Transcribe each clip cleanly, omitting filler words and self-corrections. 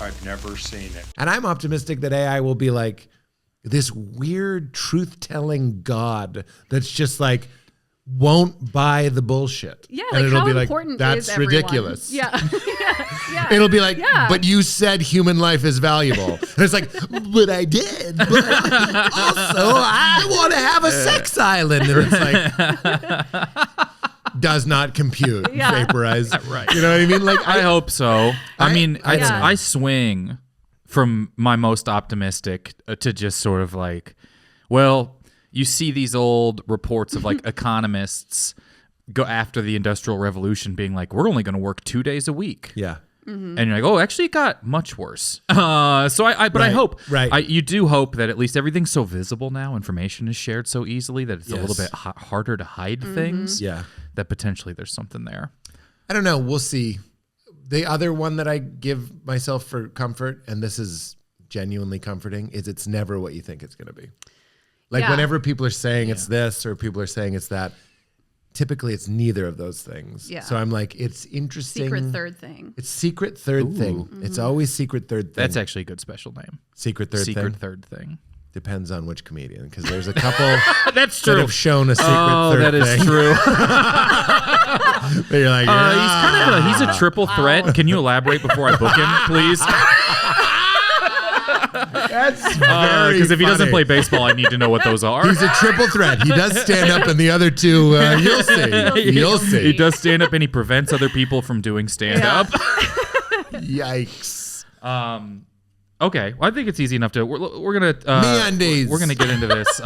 I've never seen it. And I'm optimistic that AI will be like this weird truth-telling God that's just like won't buy the bullshit. Yeah, and like it'll how be like, important that's is everyone? ridiculous. Yeah. Yeah. It'll be like, but you said human life is valuable. And it's like, but I did. But also, I want to have a sex island. And it's like, does not compute. Yeah. Vaporize. Right. You know what I mean? Like, I hope so. I mean, yeah. I swing from my most optimistic to just sort of like, well, you see these old reports of like economists go after the Industrial Revolution being like, we're only going to work 2 days a week. Yeah. And you're like, oh, actually it got much worse. I hope, you do hope that at least everything's so visible now, information is shared so easily that it's a little bit harder to hide things. Yeah. That potentially there's something there. I don't know. We'll see. The other one that I give myself for comfort, and this is genuinely comforting, is it's never what you think it's going to be. Like whenever people are saying it's this or people are saying it's that, typically it's neither of those things. Yeah. So I'm like, it's interesting. Secret third thing. It's secret third thing. Mm-hmm. It's always secret third thing. That's actually a good special name. Secret third thing? Secret third thing. Depends on which comedian, because there's a couple that's true. that have shown a secret third thing. That is true. But you're like, he's a triple threat. Can you elaborate before I book him, please? That's very because if he doesn't funny. play baseball, I need to know what those are. He's a triple threat. He does stand up, and the other two, you'll see. You'll see. He does stand up, and he prevents other people from doing stand up. Yikes. Okay, well, I think it's easy enough to. We're gonna MeUndies. we're gonna get into this.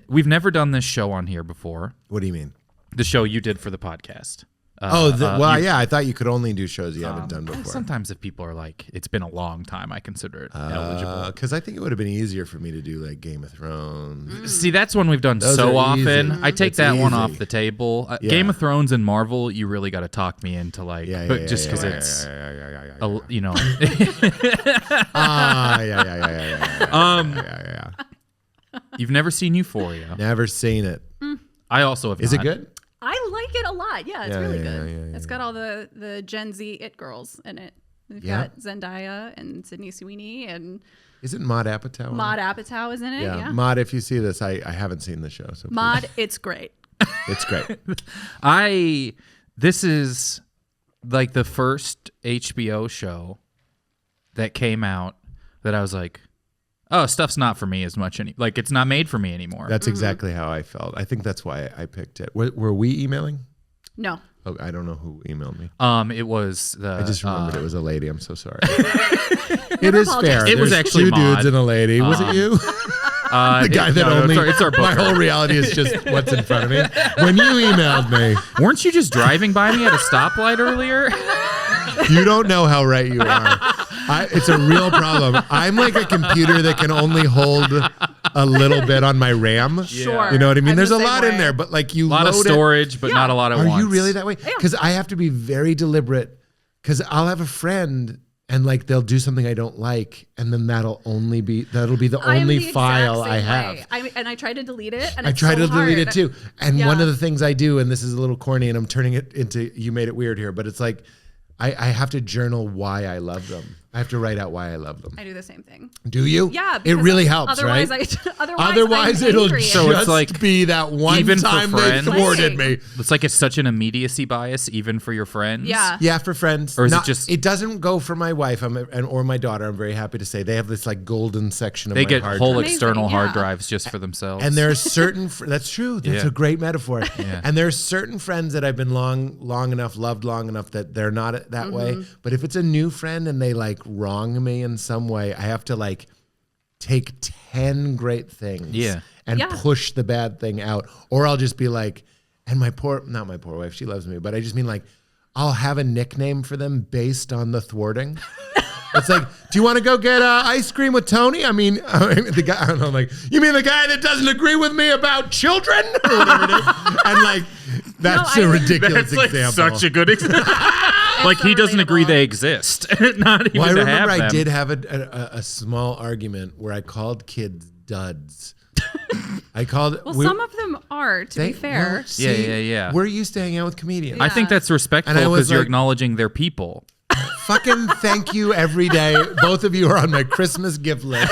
We've never done this show on here before. What do you mean? The show you did for the podcast. I thought you could only do shows you haven't done before. Sometimes if people are like, it's been a long time, I consider it eligible. Because I think it would have been easier for me to do like Game of Thrones. See, that's one we've done Those so are often. easy. I take It's that one easy. off the table. Yeah. Game of Thrones and Marvel, you really got to talk me into like, just because it's, you know. You've never seen Euphoria. Never seen it. I also have. Is not. it good? I like it a lot. Yeah, it's really good. Yeah, It's got all the Gen Z it girls in it. We've got Zendaya and Sydney Sweeney and Isn't Maude Apatow? Maude Apatow is in it. Yeah. Maude, if you see this, I haven't seen the show. So Maude, it's great. it's great. This is like the first HBO show that came out that I was like, oh, stuff's not for me as much. Like, it's not made for me anymore. That's exactly how I felt. I think that's why I picked it. Were we emailing? No. Oh, I don't know who emailed me. It was the. I just remembered it was a lady. I'm so sorry. It is fair. It was There's actually two Maude. dudes and a lady. Was it you? The guy it's our my booker. whole reality is just what's in front of me. When you emailed me, Weren't you just driving by me at a stoplight earlier? you don't know how right you are. It's a real problem. I'm like a computer that can only hold a little bit on my RAM. Sure. You know what I mean? I'm There's the a same lot in way. there, but like you A lot load of it. storage, but not a lot at once. Are you really that way? Because I have to be very deliberate. Because I'll have a friend and like they'll do something I don't like, and then that'll be the only file I have. And I try to delete it. And I it's try so to delete it too. And one of the things I do, and this is a little corny, and I'm turning it into you made it weird here, but it's like I have to journal why I love them. I have to write out why I love them. I do the same thing. Do you? Yeah. It because really helps, otherwise right? Otherwise it'll angry. just So it's like, be that one even for time they friends? thwarted me. It's like it's such an immediacy bias, even for your friends. Yeah. Yeah, for friends. Or is it just- It doesn't go for my wife or my daughter. I'm very happy to say they have this like golden section of They my get hard whole drive. external Amazing, hard yeah. drives just for themselves. And there are certain that's true. That's Yeah. a great metaphor. Yeah. And there are certain friends that I've been loved long enough that they're not that way. But if it's a new friend and they like wrong me in some way, I have to like take 10 great things and push the bad thing out. Or I'll just be like, and not my poor wife, she loves me, but I just mean like, I'll have a nickname for them based on the thwarting. It's like, do you want to go get ice cream with Tony? I mean, the guy, I don't know, like, you mean the guy that doesn't agree with me about children? Or whatever it is. And like, that's a ridiculous That's example. such a good example. Like he doesn't agree they exist. Not even I to remember have I them. did have a small argument where I called kids duds. Well, some of them are, to be fair. Yeah. We're used to hanging out with comedians. I think that's respectful And I was because you're like- acknowledging their people. fucking thank you every day. Both of you are on my Christmas gift list.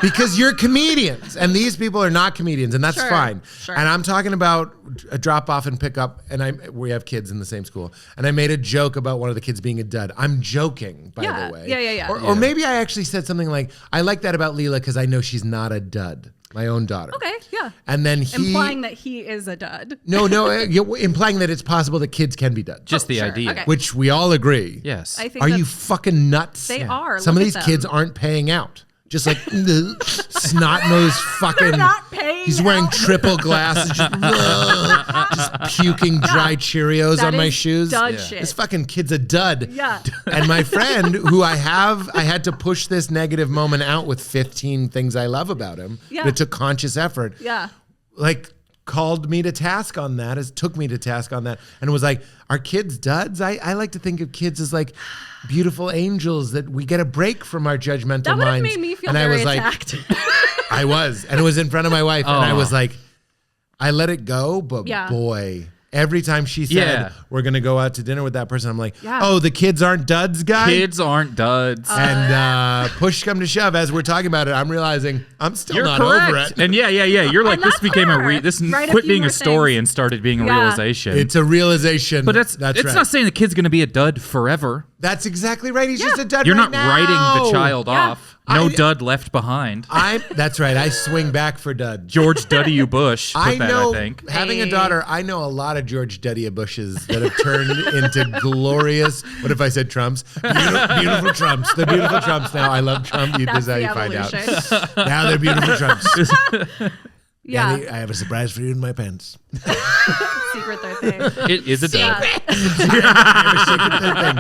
Because you're comedians, and these people are not comedians, and that's fine. Sure. And I'm talking about a drop off and pick up, and we have kids in the same school, and I made a joke about one of the kids being a dud. I'm joking, by the way. Yeah. Or maybe I actually said something like, I like that about Leela because I know she's not a dud. My own daughter. Okay, yeah. And then implying that he is a dud. No, implying that it's possible that kids can be duds. Just the idea. Okay. Which we all agree. Yes. I think Are you fucking nuts? They are. Some of Look these at kids them. aren't paying out. Just like snot-nosed fucking. Not paying He's wearing out. triple glasses, just puking dry Cheerios That on my is shoes. dud shit. This fucking kid's a dud. Yeah. And my friend, who I had to push this negative moment out with 15 things I love about him. Yeah. But it took conscious effort. Yeah. Like called me to task on that, took me to task on that, and was like, are kids duds? I like to think of kids as like beautiful angels that we get a break from our judgmental That would have minds. made me feel and very I was attacked. like, I was, and it was in front of my wife, and I was like, I let it go, but boy. Every time she said, we're going to go out to dinner with that person, I'm like, oh, the kids aren't duds, guy? Kids aren't duds. And push come to shove, as we're talking about it, I'm realizing I'm still You're not correct. over it. And yeah. You're like, this that's became her. this Right, a quit few being more a story things. and started being a Yeah. realization. It's a realization. But it's right. not saying the kid's going to be a dud forever. That's exactly right. He's just a dud You're right not now. writing the child off. No I- dud left behind. That's right. I swing back for dud. George W. Bush put I that, know, I think. having a daughter, I know a lot of George W. Bushes that have turned into glorious, what if I said Trumps? Beautiful Trumps. They're beautiful Trumps now. I love Trump. This is how you find out. Now they're beautiful Trumps. Yeah. Daddy, I have a surprise for you in my pants. Secret third thing. It is a dud.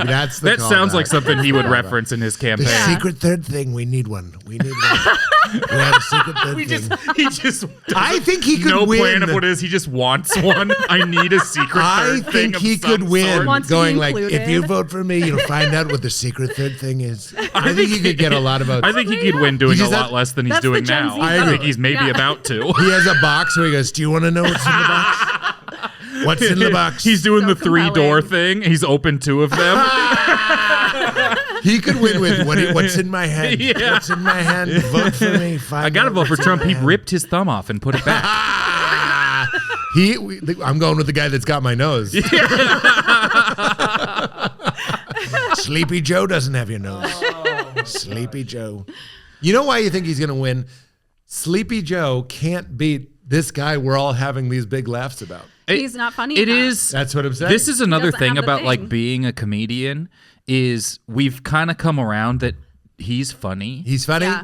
That's the That call sounds back. like something he would reference in his The campaign. secret third thing. We need one. We have a secret third thing. He just I think he could no win. plan of what it is. He just wants one. I need a secret I third thing think of he could some win. sort. Wants to be Going like, included. if you vote for me, you'll find out what the secret third thing is. I think he could get a lot of votes. I think he could win doing He a just lot has- less than he's That's the doing Gen now. Z I vote. think he's maybe Yeah. about to. He has a box where he goes, do you want to know what's in the box? What's in the box? He's doing So the 3-door compelling. thing. He's opened 2 of them. He could win with what's in my hand. Yeah. What's in my hand? Vote for me. I gotta vote for Trump. He ripped his thumb off and put it back. I'm going with the guy that's got my nose. Sleepy Joe doesn't have your nose. Sleepy Joe. You know why you think he's going to win? Sleepy Joe can't beat this guy we're all having these big laughs about. He's not funny It enough. is. That's what I'm saying. This is another doesn't thing have the about like thing. being a comedian is we've kind of come around that he's funny. He's funny. Yeah.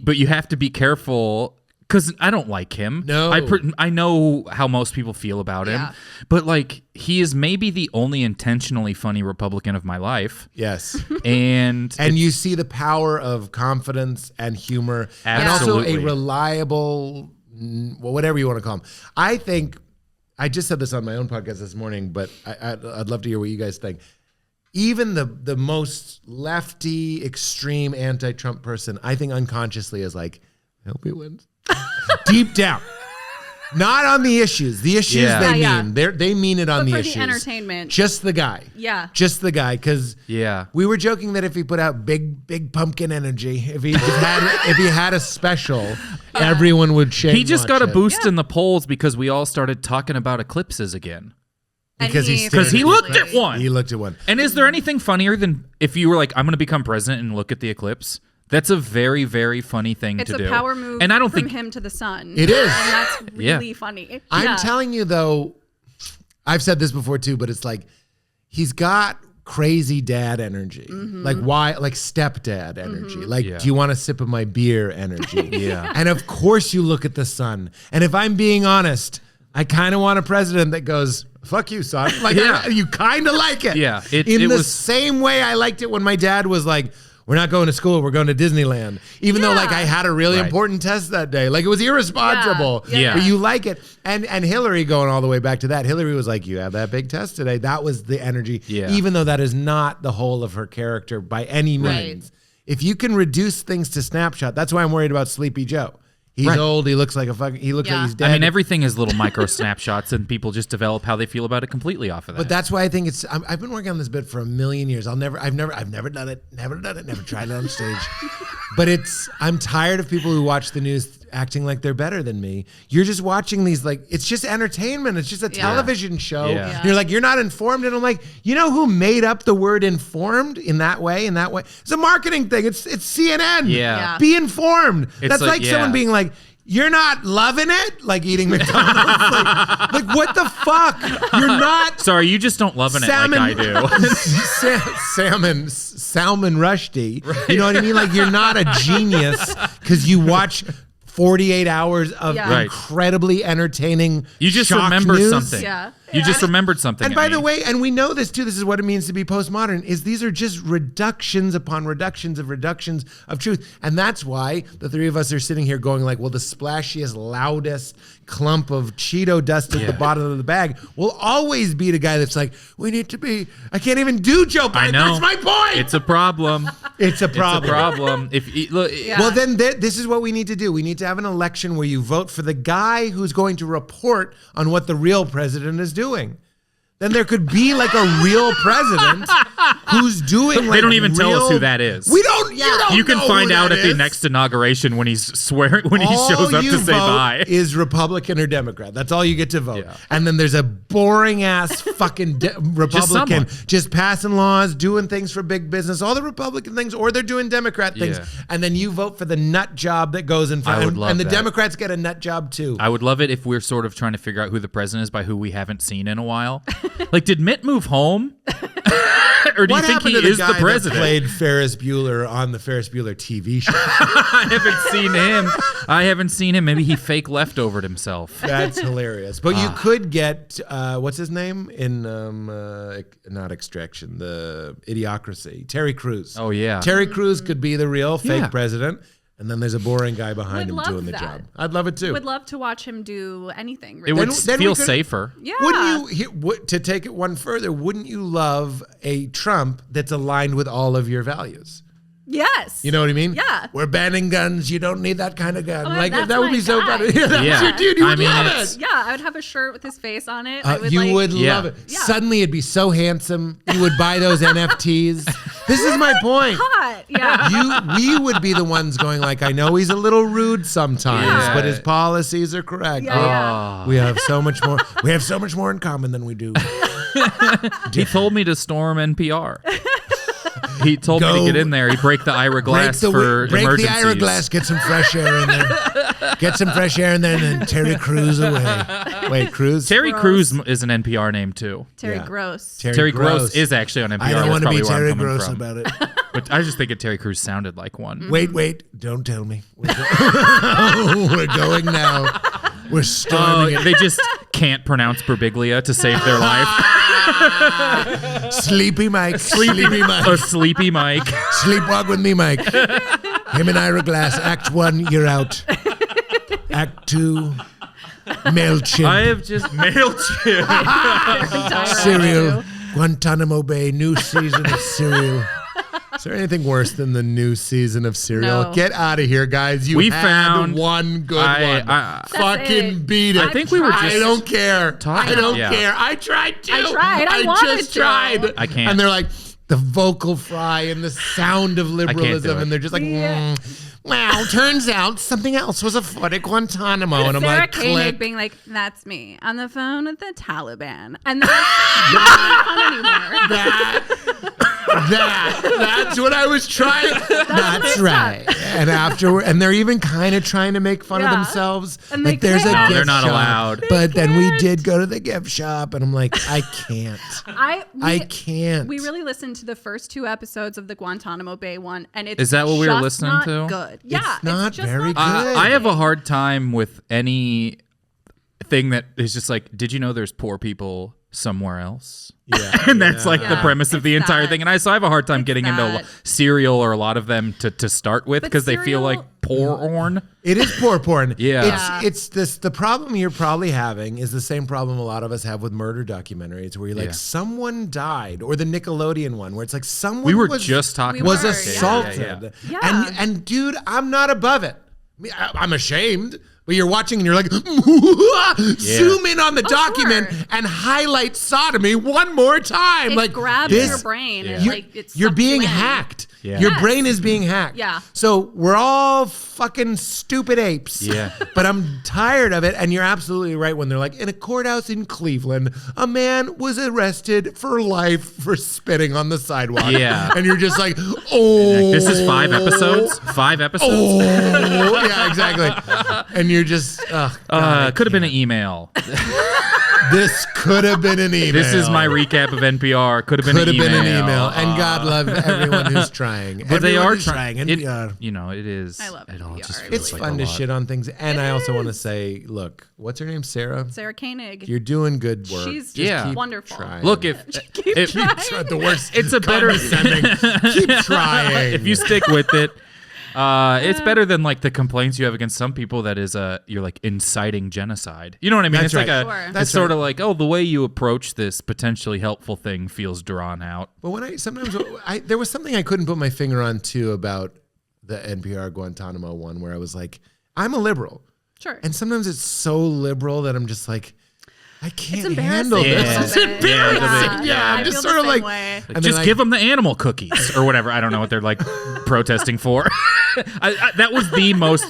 But you have to be careful because I don't like him. No. I know how most people feel about him, Yeah. but like he is maybe the only intentionally funny Republican of my life. Yes. And You see the power of confidence and humor, and also Absolutely. a reliable, whatever you want to call him. I think, I just said this on my own podcast this morning, but I'd love to hear what you guys think. Even the most lefty, extreme anti-Trump person, I think unconsciously is like, I hope he wins. Deep down. Not on the issues. The issues Yeah. they Yeah, mean. They mean it on But the for issues. the entertainment. Just the guy. Yeah. Just the guy. Because yeah. we were joking that if he put out big pumpkin energy, if he had a special, everyone would shake. He just got a it. boost in the polls because we all started talking about eclipses again. Because he And stared Because he at looked at one. He looked at one. And is there anything funnier than if you were like, I'm going to become president and look at the eclipse? That's a very, very funny thing It's to a do. power move and I don't from think him to the sun. It is. And that's Yeah. really funny. I'm Yeah. telling you though, I've said this before too, but it's like he's got crazy dad energy. Mm-hmm. Like why? Like stepdad energy. Like, Yeah. do you want a sip of my beer energy? Yeah. And of course you look at the sun. And if I'm being honest, I kind of want a president that goes, fuck you, son. Like, Yeah. you kind of like it. Yeah, In it the was- same way I liked it when my dad was like, we're not going to school, we're going to Disneyland. Even though like I had a really Right. important test that day. Like it was irresponsible. Yeah. But you like it. And Hillary, going all the way back to that, Hillary was like, you have that big test today. That was the energy. Yeah. Even though that is not the whole of her character by any means. Right. If you can reduce things to snapshot, that's why I'm worried about Sleepy Joe. He's old. He looks like a fucking. He looks like he's dead. I mean, everything is little micro snapshots, and people just develop how they feel about it completely off of that. But that's why I think it's. I've been working on this bit for a million years. I've never done it. Never tried it on stage. But I'm tired of people who watch the news acting like they're better than me. You're just watching these like it's just entertainment. It's just a television show. Yeah. You're like, you're not informed, and I'm like, you know who made up the word informed in that way? It's a marketing thing. It's CNN. Yeah. Be informed. It's That's like someone being like, you're not loving it? Like eating McDonald's? like what the fuck? You're not. Sorry, you just don't love it like I do. Salman Rushdie. Right. You know what I mean? Like you're not a genius because you watch 48 hours of incredibly entertaining You just shock remember news. something. Yeah. You just remembered something. And by the way, and we know this too, this is what it means to be postmodern, is these are just reductions upon reductions of truth. And that's why the three of us are sitting here going like, well, the splashiest, loudest clump of Cheeto dust at the bottom of the bag will always be the guy that's like, we need to be, I can't even do Joe Biden. I know. That's my point. It's a problem. It's a problem. It's a problem. Well, then this is what we need to do. We need to have an election where you vote for the guy who's going to report on what the real president is doing. Then there could be like a real president who's doing like they don't even tell us who that is. We don't. You can find out at the next inauguration when he's shows up to say bye. Is Republican or Democrat? That's all you get to vote. Yeah. And then there's a boring ass fucking Republican just passing laws, doing things for big business, all the Republican things, or they're doing Democrat things. Yeah. And then you vote for the nut job that goes in front. And the Democrats get a nut job too. I would love it if we're sort of trying to figure out who the president is by who we haven't seen in a while. Like, did Mitt move home? Or do you think he is the president? That played Ferris Bueller on the Ferris Bueller TV show. I haven't seen him. Maybe he fake leftovered himself. That's hilarious. But you could get what's his name in not Extraction, the Idiocracy, Terry Crews. Oh yeah, Terry Crews could be the real fake president. And then there's a boring guy behind him doing the job. I'd love it too. Would love to watch him do anything. Really. It would feel safer. Yeah. Wouldn't you, to take it one further, wouldn't you love a Trump that's aligned with all of your values? Yes. You know what I mean? Yeah. We're banning guns. You don't need that kind of gun. Like that would be so funny. Yeah. Your dude. You would love it. Yeah, I would have a shirt with his face on it. You would love it. Yeah. Suddenly it'd be so handsome. You would buy those NFTs. This is my point. Hot. Yeah. We would be the ones going like, I know he's a little rude sometimes, but his policies are correct. Yeah. We have so much more. We have so much more in common than we do. He told me to storm NPR. He told me to get in there. He break the Ira glass for emergencies. Break the Ira glass. Get some fresh air in there. Get some fresh air in there, and then Terry Crews away. Wait, Crews? Terry Crews is an NPR name too. Terry Gross. Terry Gross is actually on NPR. I don't want to be Terry Gross about it. But I just think Terry Crews sounded like one. Mm-hmm. Wait. Don't tell me. We're going now. We're storming it. They just can't pronounce Berbiglia to save their life. Sleepy Mike. A sleepy Mike. Sleepwalk with me, Mike. Him and Ira Glass. Act 1, you're out. Act 2, MailChimp. I have just MailChimp. Serial. Guantanamo Bay. New season of Serial. Is there anything worse than the new season of Serial? No. Get out of here, guys. We found one good one. Fucking beat it. I think we were just... I don't care. I don't care. I tried to. I just tried. I can't. And they're like, the vocal fry and the sound of liberalism. And they're just like, wow, turns out something else was afoot at Guantanamo. And I'm Sarah like, Koenig being like, that's me on the phone with the Taliban. And that's not fun anymore. That's what I was trying. That's right. And they're even kind of trying to make fun of themselves. And like there's a gift they're not shop, allowed. But then we did go to the gift shop, and I'm like, I can't. I can't. We really listened to the first 2 episodes of the Guantanamo Bay one, and it's is that what we were listening not to? Good. Yeah, it's not just very not good. I have a hard time with any thing that is just like, did you know there's poor people somewhere else? Yeah. And that's like the premise of the entire thing. And so I have a hard time getting into Serial or a lot of them to start with because they feel like porn. It is poor porn. Yeah. It's this. The problem you're probably having is the same problem a lot of us have with murder documentaries, where you're like, someone died, or the Nickelodeon one, where it's like someone was just talking was about assaulted. Yeah. And dude, I'm not above it. I'm ashamed. But you're watching and you're like, zoom in on the document and highlight sodomy one more time. It like grabs your brain. Yeah. And like you're sucks being you in. hacked. Yeah. Your brain is being hacked. Yeah. So we're all fucking stupid apes. Yeah. But I'm tired of it. And you're absolutely right when they're like, in a courthouse in Cleveland, a man was arrested for life for spitting on the sidewalk. Yeah. And you're just like, oh. This is 5 episodes? 5 episodes? Oh, yeah, exactly. And you're just, Could have been an email. this could have been an email. This is my recap of NPR. Could have been an email. Could have been an email. And God love everyone who's trying. But they are trying. NPR. It is. I love it all NPR. just feels It's like fun a to lot. shit on things. And I also want to say, look, what's her name? Sarah? Sarah Koenig. You're doing good work. She's Yeah. wonderful. trying. Look, if The worst. it's a better Keep trying. if you stick with it, it's better than like the complaints you have against some people that is you're like inciting genocide. You know what I mean? That's It's right. like Sure. That's it's sort of like, oh, the way you approach this potentially helpful thing feels drawn out. But when there was something I couldn't put my finger on too about the NPR Guantanamo one where I was like, I'm a liberal. Sure. And sometimes it's so liberal that I'm just like, I can't It's handle embarrassing. this. Yeah. a little bit. Yeah, Yeah, I'm I just feel sort the of same like- way. And then Just I- give them the animal cookies or whatever. I don't know what they're like protesting for. That was the most.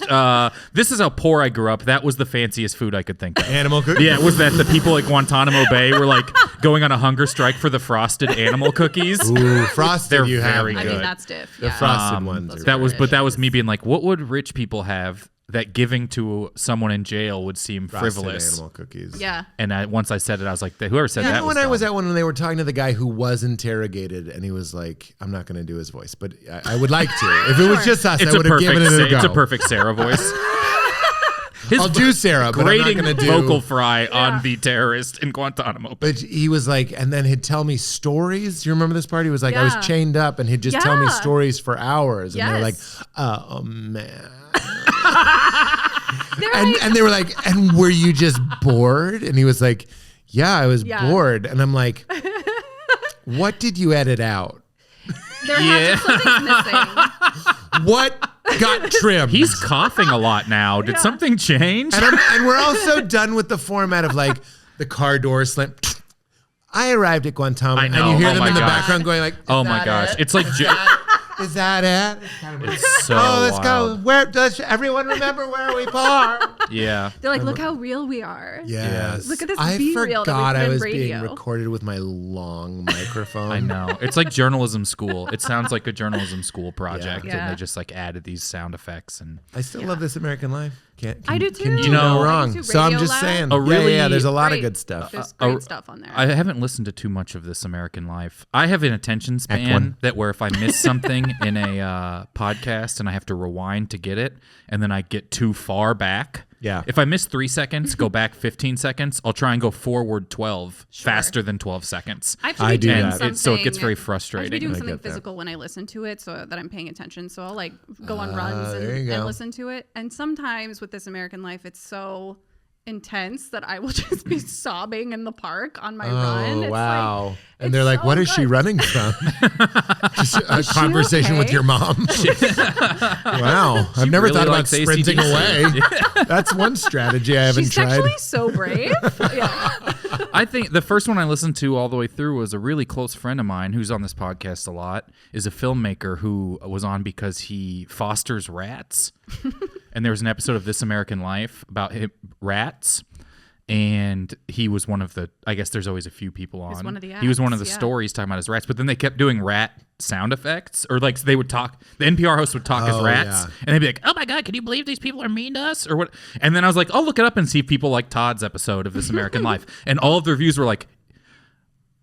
This is how poor I grew up. That was the fanciest food I could think of. Animal cookies. Yeah, it was that the people at Guantanamo Bay were like going on a hunger strike for the frosted animal cookies. Ooh, frosted. They're you have very I good. mean, that's stiff. The Yeah. frosted ones. those Are are That was me being like, what would rich people have that giving to someone in jail would seem frosted frivolous? animal cookies. Yeah. And once I said it, I was like, whoever said that Remember was when I was dumb. at one when they were talking to the guy who was interrogated and he was like, I'm not going to do his voice, but I would like to. If it was just us, It's I would have given it a go. It's a perfect Sarah voice. I'll do Sarah, but I'm not grating going to do vocal fry on the terrorist in Guantanamo Bay. But he was like, and then he'd tell me stories. Do you remember this part? He was like, I was Yeah. chained up, and he'd just tell me Yeah. stories for hours. And they were like, Yes. oh man. They're and, like, and they were like, and were you just bored? And he was like, yeah, I was Yeah. bored. And I'm like, what did you edit out? there have to something's missing. What got trimmed? He's coughing a lot now. Did something change? And we're also done with the format of like the car door slam. I arrived at Guantanamo, I know. and you hear Oh them my in the gosh. background going like, Oh my gosh. It's like is that it? it's so Oh, let's wild. go. Where does everyone remember where we parked? Yeah. They're like, look how real we are. Yes. Look at this I B-reel that we forgot put I in was radio. being recorded with my long microphone. I know. It's like journalism school. It sounds like a journalism school project, Yeah. and they just like added these sound effects and I still love This American Life. I do Can too. you know I do wrong? too. So I'm Radio just Lab. saying. A really yeah, there's a lot of great- good stuff. There's great stuff on there. I haven't listened to too much of This American Life. I have an attention one. span that where if I miss something in a podcast and I have to rewind to get it, and then I get too far back. Yeah. If I miss 3 seconds, go back 15 seconds. I'll try and go forward 12 faster than 12 seconds. I have to I be do doing that. something. So it gets very I have to be frustrating. doing I something get that. physical when I listen to it so that I'm paying attention. So I'll like go on runs there you and go. listen to it. And sometimes with This American Life, it's so intense that I will just be sobbing in the park on my run. Oh, It's wow. like, And it's they're like, so what is she good. running from? Just a conversation with okay? your mom. Wow. I've never really thought about likes sprinting AC/DC. away. That's one strategy I haven't She's tried. actually so brave. Yeah. I think the first one I listened to all the way through was a really close friend of mine who's on this podcast a lot, is a filmmaker who was on because he fosters rats. And there was an episode of This American Life about rats. And he was one of the, I guess there's always a few people on. one of the He was one of the acts, yeah. stories talking about his rats, but then they kept doing rat sound effects, or like they would talk, the NPR host would talk as Oh, rats, yeah. and they'd be like, oh my God, can you believe these people are mean to us? Or what? And then I was like, I'll look it up and see if people like Todd's episode of This American Life. And all of the reviews were like,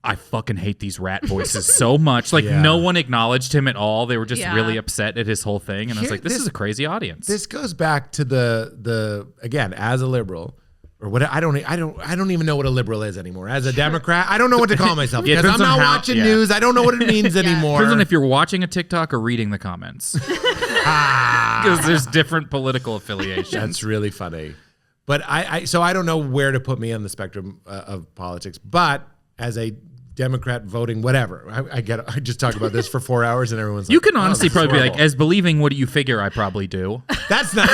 I fucking hate these rat voices so much. Like Yeah. no one acknowledged him at all. They were just Yeah. really upset at his whole thing. And I was Here- like, this is a crazy audience. This goes back to the again, as a liberal, or what I don't even know what a liberal is anymore. As a Democrat, I don't know what to call myself Yeah, it because I'm depends on not how- watching yeah. news. I don't know what it means anymore. Depends on if you're watching a TikTok or reading the comments. Because there's different political affiliations. That's really funny. But so I don't know where to put me on the spectrum of politics. But as a Democrat voting, whatever, I just talked about this for 4 hours and everyone's like, You can oh, honestly this is probably be like, horrible. as believing, what do you figure I probably do? That's nice.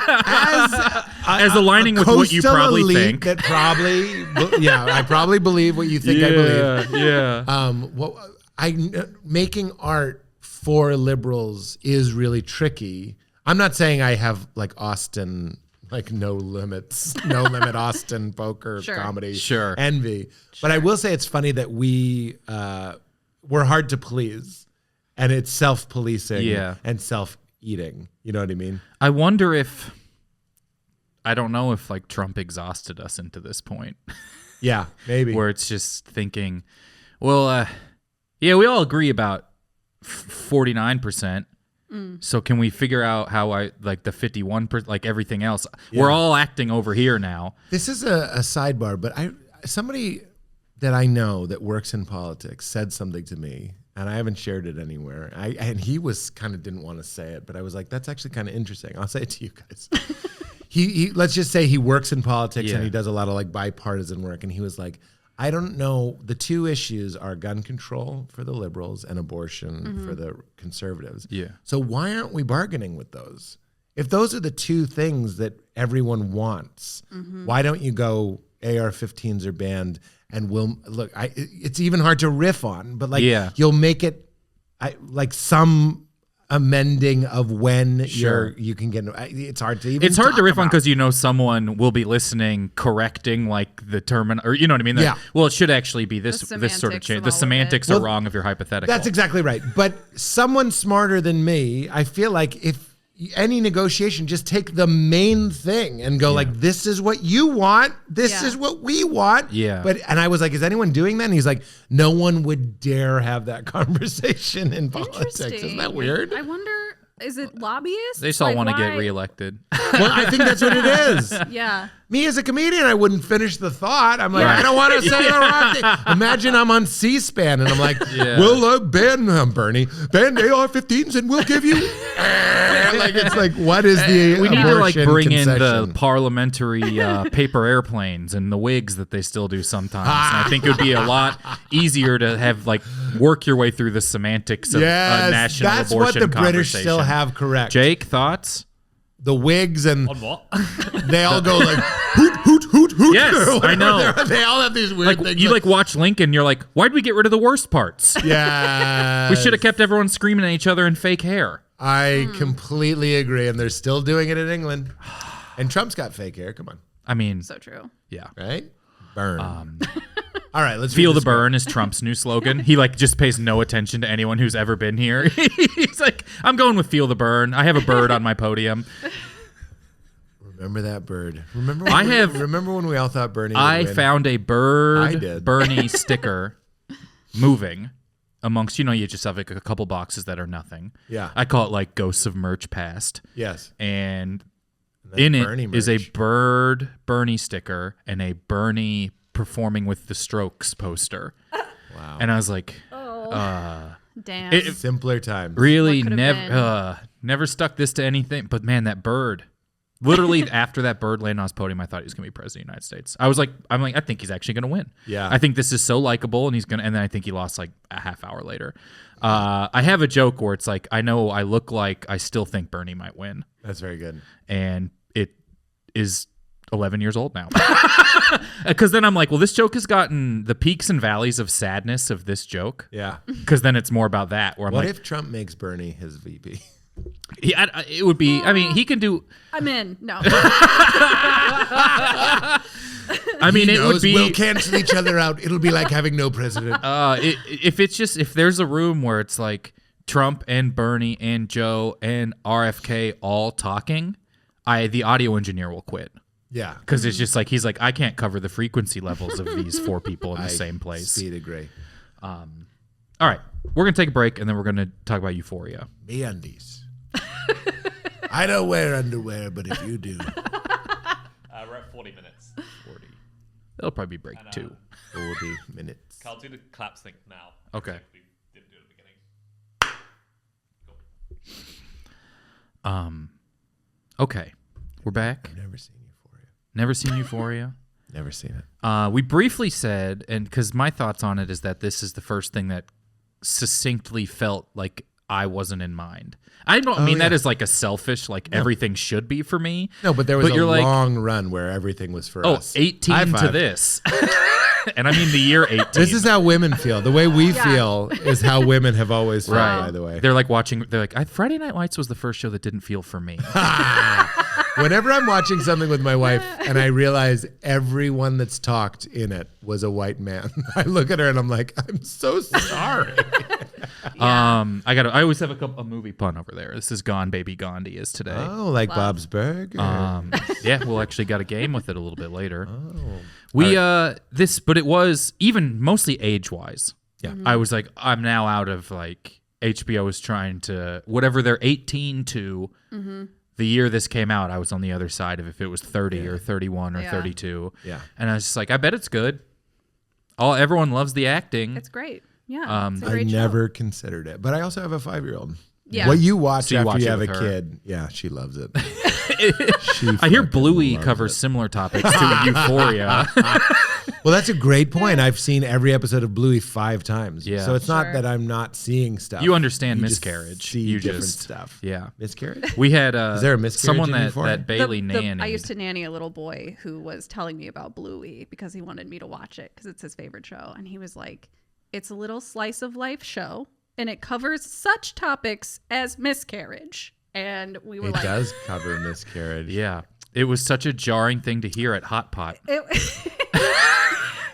As aligning with what you coastal probably elite think. That probably, I probably believe what you think I believe. Yeah. Making art for liberals is really tricky. I'm not saying I have like Austin, like no limit Austin poker comedy envy. But I will say it's funny that we're hard to please, and it's self-policing and self-eating. You know what I mean? I wonder if, I don't know if like Trump exhausted us into this point. Yeah, maybe. Where it's just thinking, well, yeah, we all agree about 49%. So can we figure out how I like the 51%, like everything else? Yeah. We're all acting over here now. This is a sidebar, but somebody that I know that works in politics said something to me, and I haven't shared it anywhere. And he was kind of didn't want to say it, but I was like, that's actually kind of interesting. I'll say it to you guys. he let's just say he works in politics and he does a lot of like bipartisan work, and he was like, I don't know. The two issues are gun control for the liberals and abortion for the conservatives. Yeah. So why aren't we bargaining with those? If those are the two things that everyone wants, why don't you go AR-15s are banned and we'll look? It's even hard to riff on, but like you'll make it like some amending of when you can get. It's hard to even. It's hard to riff on because someone will be listening, correcting like the term, or you know what I mean. Well, it should actually be this sort of change. The semantics are wrong if you're hypothetical. That's exactly right. But someone smarter than me, I feel like if any negotiation, just take the main thing and go like, this is what you want. This is what we want. Yeah. And I was like, is anyone doing that? And he's like, no one would dare have that conversation in politics. Isn't that weird? I wonder, is it lobbyists? They just all want to get reelected. Well, I think that's what it is. Yeah. Me as a comedian, I wouldn't finish the thought. I'm like, I don't want to say the wrong thing. Imagine I'm on C-SPAN and I'm like, we'll ban Bernie, ban AR-15s, and we'll give you. Like it's like, what is the? We need to like bring concession? in the parliamentary paper airplanes and the wigs that they still do sometimes. And I think it would be a lot easier to have like work your way through the semantics of national that's abortion what the British conversation. still have correct. Jake, thoughts? The wigs and on what? They all go like hoot hoot hoot hoot. Yes, I know. They all have these weird things. You like watch Lincoln, you're like, why'd we get rid of the worst parts? Yeah, we should have kept everyone screaming at each other in fake hair. I completely agree, and they're still doing it in England. And Trump's got fake hair. Come on. I mean, so true. Yeah. Right? Burn. All right, let's feel the burn is Trump's new slogan. He like just pays no attention to anyone who's ever been here. He's like, I'm going with feel the burn. I have a bird on my podium. Remember that bird. Remember when we all thought Bernie would win? Found a bird Bernie sticker moving amongst, you just have like a couple boxes that are nothing. Yeah. I call it like Ghosts of Merch Past. Yes. And in Bernie it is a bird Bernie sticker and a Bernie performing with the Strokes poster. Wow. And I was like, damn. Simpler times. Really never stuck this to anything. But man, that bird. Literally after that bird landed on his podium, I thought he was going to be president of the United States. I think he's actually going to win. Yeah. I think this is so likable, and and then I think he lost like a half hour later. I have a joke where it's like, I know I look like I still think Bernie might win. That's very good. And it is 11 years old now. Because then I'm like, well, this joke has gotten the peaks and valleys of sadness of this joke. Yeah. Because then it's more about that. Where I'm what if Trump makes Bernie his VP? Yeah, it would be. I mean, he can do. I'm in. No. I mean, it would be. We'll cancel each other out. It'll be like having no president. If there's a room where it's like Trump and Bernie and Joe and RFK all talking, the audio engineer will quit. Yeah, because it's just like he's like, I can't cover the frequency levels of these four people in the same place. Speed agree. All right, we're gonna take a break and then we're gonna talk about Euphoria. MeUndies. I don't wear underwear, but if you do. We're at 40 minutes. 40. That'll probably be break 2. 40 minutes. Carl, do the claps thing now. Okay. We didn't do it at the beginning. Okay. We're back. I've never seen Euphoria. Never seen Euphoria? Never seen it. We briefly said, and because my thoughts on it is that this is the first thing that succinctly felt like I wasn't in mind. I don't mean that as like a selfish, like everything should be for me. No, but there was a you're like, long run where everything was for us. 18 High to five. this. And I mean the year 18. This is how women feel. The way we feel is how women have always felt, right. by the way. They're like Friday Night Lights was the first show that didn't feel for me. Whenever I'm watching something with my wife and I realize everyone that's talked in it was a white man, I look at her and I'm like, I'm so sorry. I always have a movie pun over there. This is Gone Baby Gandhi is today. Oh, like Bob's Burger. Yeah, we'll actually got a game with it a little bit later. But it was even mostly age-wise. Yeah. I was like, I'm now out of like HBO is trying to whatever they're 18 to. The year this came out, I was on the other side of if it was 30 or 31 or 32. Yeah. And I was just like, I bet it's good. Everyone loves the acting. It's great. Yeah. It's a I great show. never considered it, but I also have a 5-year-old. Yeah. What you watch So you after watch you it have a with her. kid, yeah, she loves it. I hear Bluey covers similar topics to Euphoria. Well, that's a great point. I've seen every episode of Bluey 5 times. Yeah. So it's not Sure. that I'm not seeing stuff. You understand You just miscarriage. see You different just- stuff. Yeah. Miscarriage? We had Is there a miscarriage someone in that Euphoria? Bailey nannied. I used to nanny a little boy who was telling me about Bluey because he wanted me to watch it because it's his favorite show. And he was like, it's a little slice of life show and it covers such topics as miscarriage. And we were It like, does cover miscarriage. Yeah. It was such a jarring thing to hear at Hot Pot.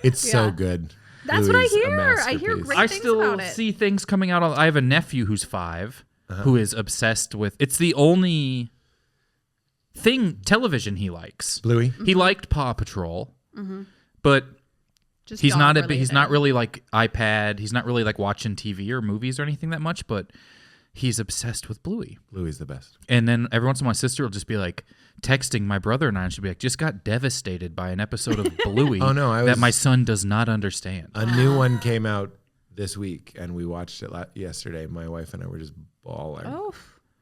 It's so Yeah. good. That's what I Bluey's a hear. I hear masterpiece. great I things still about it. see things coming out. I have a nephew who's 5 who is obsessed with. It's the only television he likes. Bluey? He liked Paw Patrol, but Just he's not. dog He's not related. really like iPad. He's not really like watching TV or movies or anything that much. But he's obsessed with Bluey. Bluey's the best. And then every once in a while, my sister will just be like texting my brother and I, and she'll be like, "Just got devastated by an episode of Bluey Oh, no, that my son does not understand." A new one came out this week, and we watched it yesterday. My wife and I were just bawling. Oh,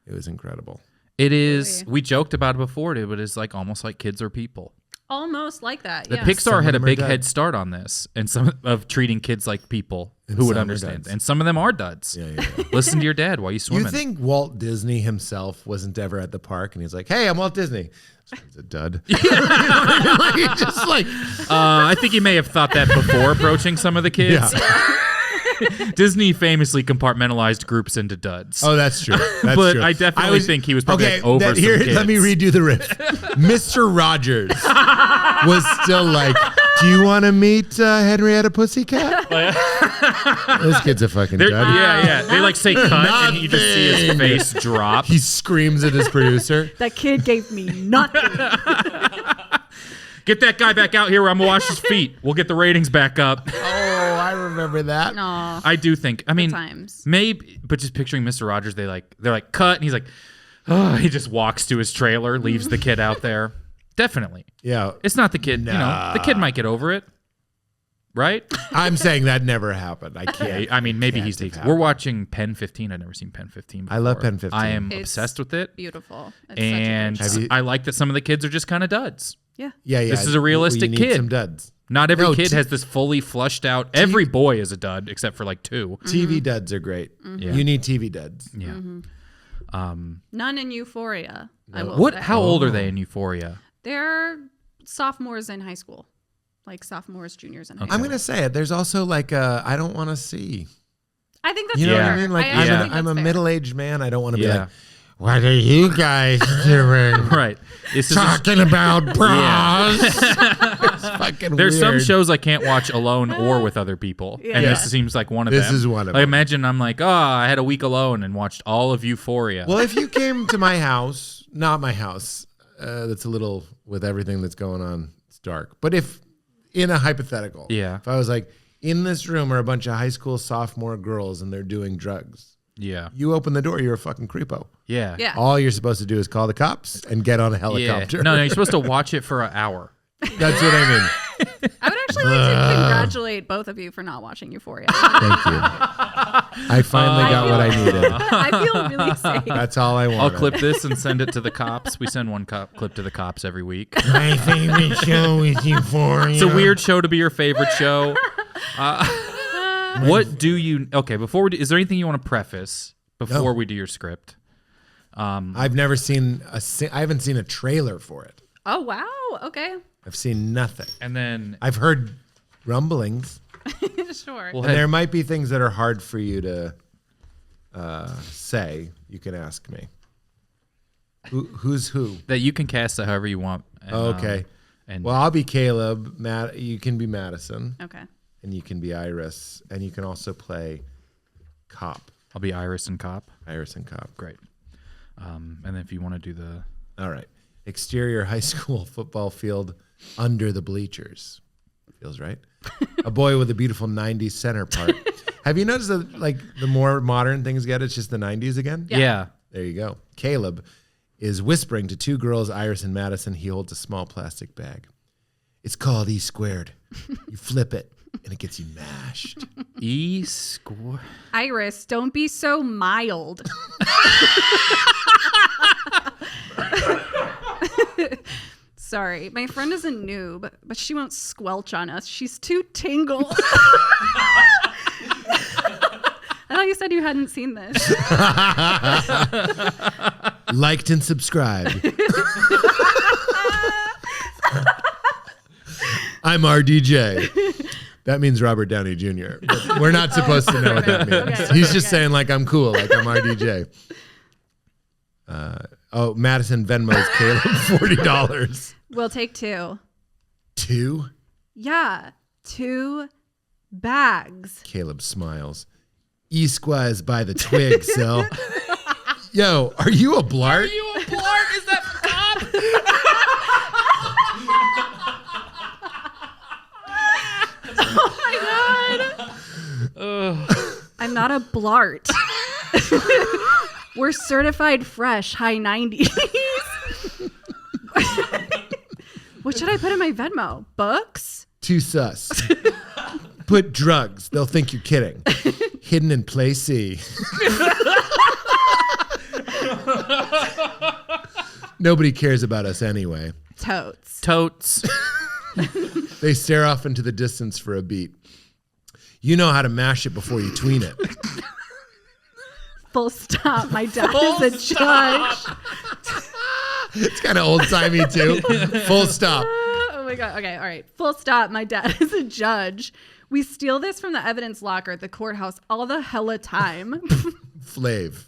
It was incredible. It is. We joked about it before, but it's like almost like kids are people. almost like that. The yes. Pixar Some had a of them are big duds. head start on this, and some of treating kids like people who would some are understand, duds. and some of them are duds. Yeah. Listen to your dad while you swimming. You think Walt Disney himself wasn't ever at the park, and he's like, "Hey, I'm Walt Disney." He's a dud. He's just like, I think he may have thought that before approaching some of the kids. Disney famously compartmentalized groups into duds. oh, that's true. That's But true. I definitely think he was probably like over some kids. Let me redo the riff. Mr. Rogers was still like, "Do you want to meet Henrietta Pussycat?" This kid's a fucking dud. Yeah. They like say cut, and you just see his Nothing. face drop. He screams at his producer. That kid gave me nothing. Get that guy back out here where I'm gonna wash his feet. We'll get the ratings back up. Oh, I remember that. Aw, I do think. I mean, times. maybe, but just picturing Mr. Rogers, they're like cut, and he's like, oh, he just walks to his trailer, leaves the kid out there. Definitely, Yeah, it's not the kid. You know, the kid might get over it, right? I'm saying that never happened. I can't. I mean, maybe Can't he's have We're happened. watching Pen 15. I've never seen Pen 15 before. I love Pen 15. I am It's obsessed with it, Beautiful. It's and such a good show. I like that some of the kids are just kind of duds. Yeah. Yeah. This is a realistic you need kid. Some duds. Not every No, kid has this fully flushed out. Every boy is a dud except for like 2. TV duds are great. Yeah. You need TV duds. Yeah. None in Euphoria. I will What? say. How old are they in Euphoria? They're sophomores in high school, like sophomores, juniors in high I'm school. gonna say it. There's also like a I don't want to see. I think that's You know fair. what I mean? Like actually think I'm a that's fair. middle-aged man. I don't want to be Yeah. like, what are you guys doing? Right. This is Talking about bras. It's fucking There's some weird. shows I can't watch alone or with other people, and Yeah. this seems like one of This them. is one of I them. imagine I'm like, I had a week alone and watched all of Euphoria. Well, if you came to my house, not my house, that's a little with everything that's going on. It's dark. But if in a hypothetical, Yeah. if I was like, in this room are a bunch of high school sophomore girls and they're doing drugs. yeah, You open the door, you're a fucking creepo. yeah, Yeah. All you're supposed to do is call the cops and get on a yeah. helicopter. No, you're supposed to watch it for an hour. That's what I mean. I would actually like to congratulate both of you for not watching Euphoria. Thank you. I finally got what I needed. I feel really safe. That's all I wanted. I'll clip this and send it to the cops. We send one clip to the cops every week. My favorite show is Euphoria. It's a weird show to be your favorite show. What do you? Okay, before we do, is there anything you want to preface before we do your script. I've never seen I haven't seen a trailer for it. Oh, wow. Okay. I've seen nothing. And then I've heard rumblings. Sure. we'll And there might be things that are hard for you to say. You can ask me. Who's who? that you can cast it however you want. And, Okay. And Well, I'll be Caleb. You can be Madison. Okay. And you can be Iris. And you can also play Cop. I'll be Iris and Cop. Iris and Cop. Great. And then if you want to do the All right. Exterior high school football field under the bleachers. Feels right. A boy with a beautiful 90s center part. Have you noticed that like the more modern things get, it's just the 90s again? yeah. There you go. Caleb is whispering to two girls, Iris and Madison. He holds a small plastic bag. It's called E squared. You flip it and it gets you mashed. E square. Iris, don't be so mild. Sorry, my friend is a noob, but she won't squelch on us. She's too tingle. I thought you said you hadn't seen this. Liked and subscribed. I'm RDJ. That means Robert Downey Jr. But we're not supposed to know what that means. Okay, He's just saying like I'm cool, like I'm RDJ. Madison Venmo's Caleb $40. We'll take 2. 2? Yeah, 2 bags. Caleb smiles. E-squaz by the twig, Sil. Yo, are you a blart? Are you a blart? Is that Cop? Oh my god. I'm not a blart. We're certified fresh, high 90s. What should I put in my Venmo? Books? Too sus. Put drugs. They'll think you're kidding. Hidden in play C. Nobody cares about us anyway. Totes. Totes. They stare off into the distance for a beat. You know how to mash it before you tween it. Full stop. My dad is a judge. It's kind of old-timey too. Full stop. Oh my god. Okay, all right. Full stop. My dad is a judge. We steal this from the evidence locker at the courthouse all the hella time. Flav.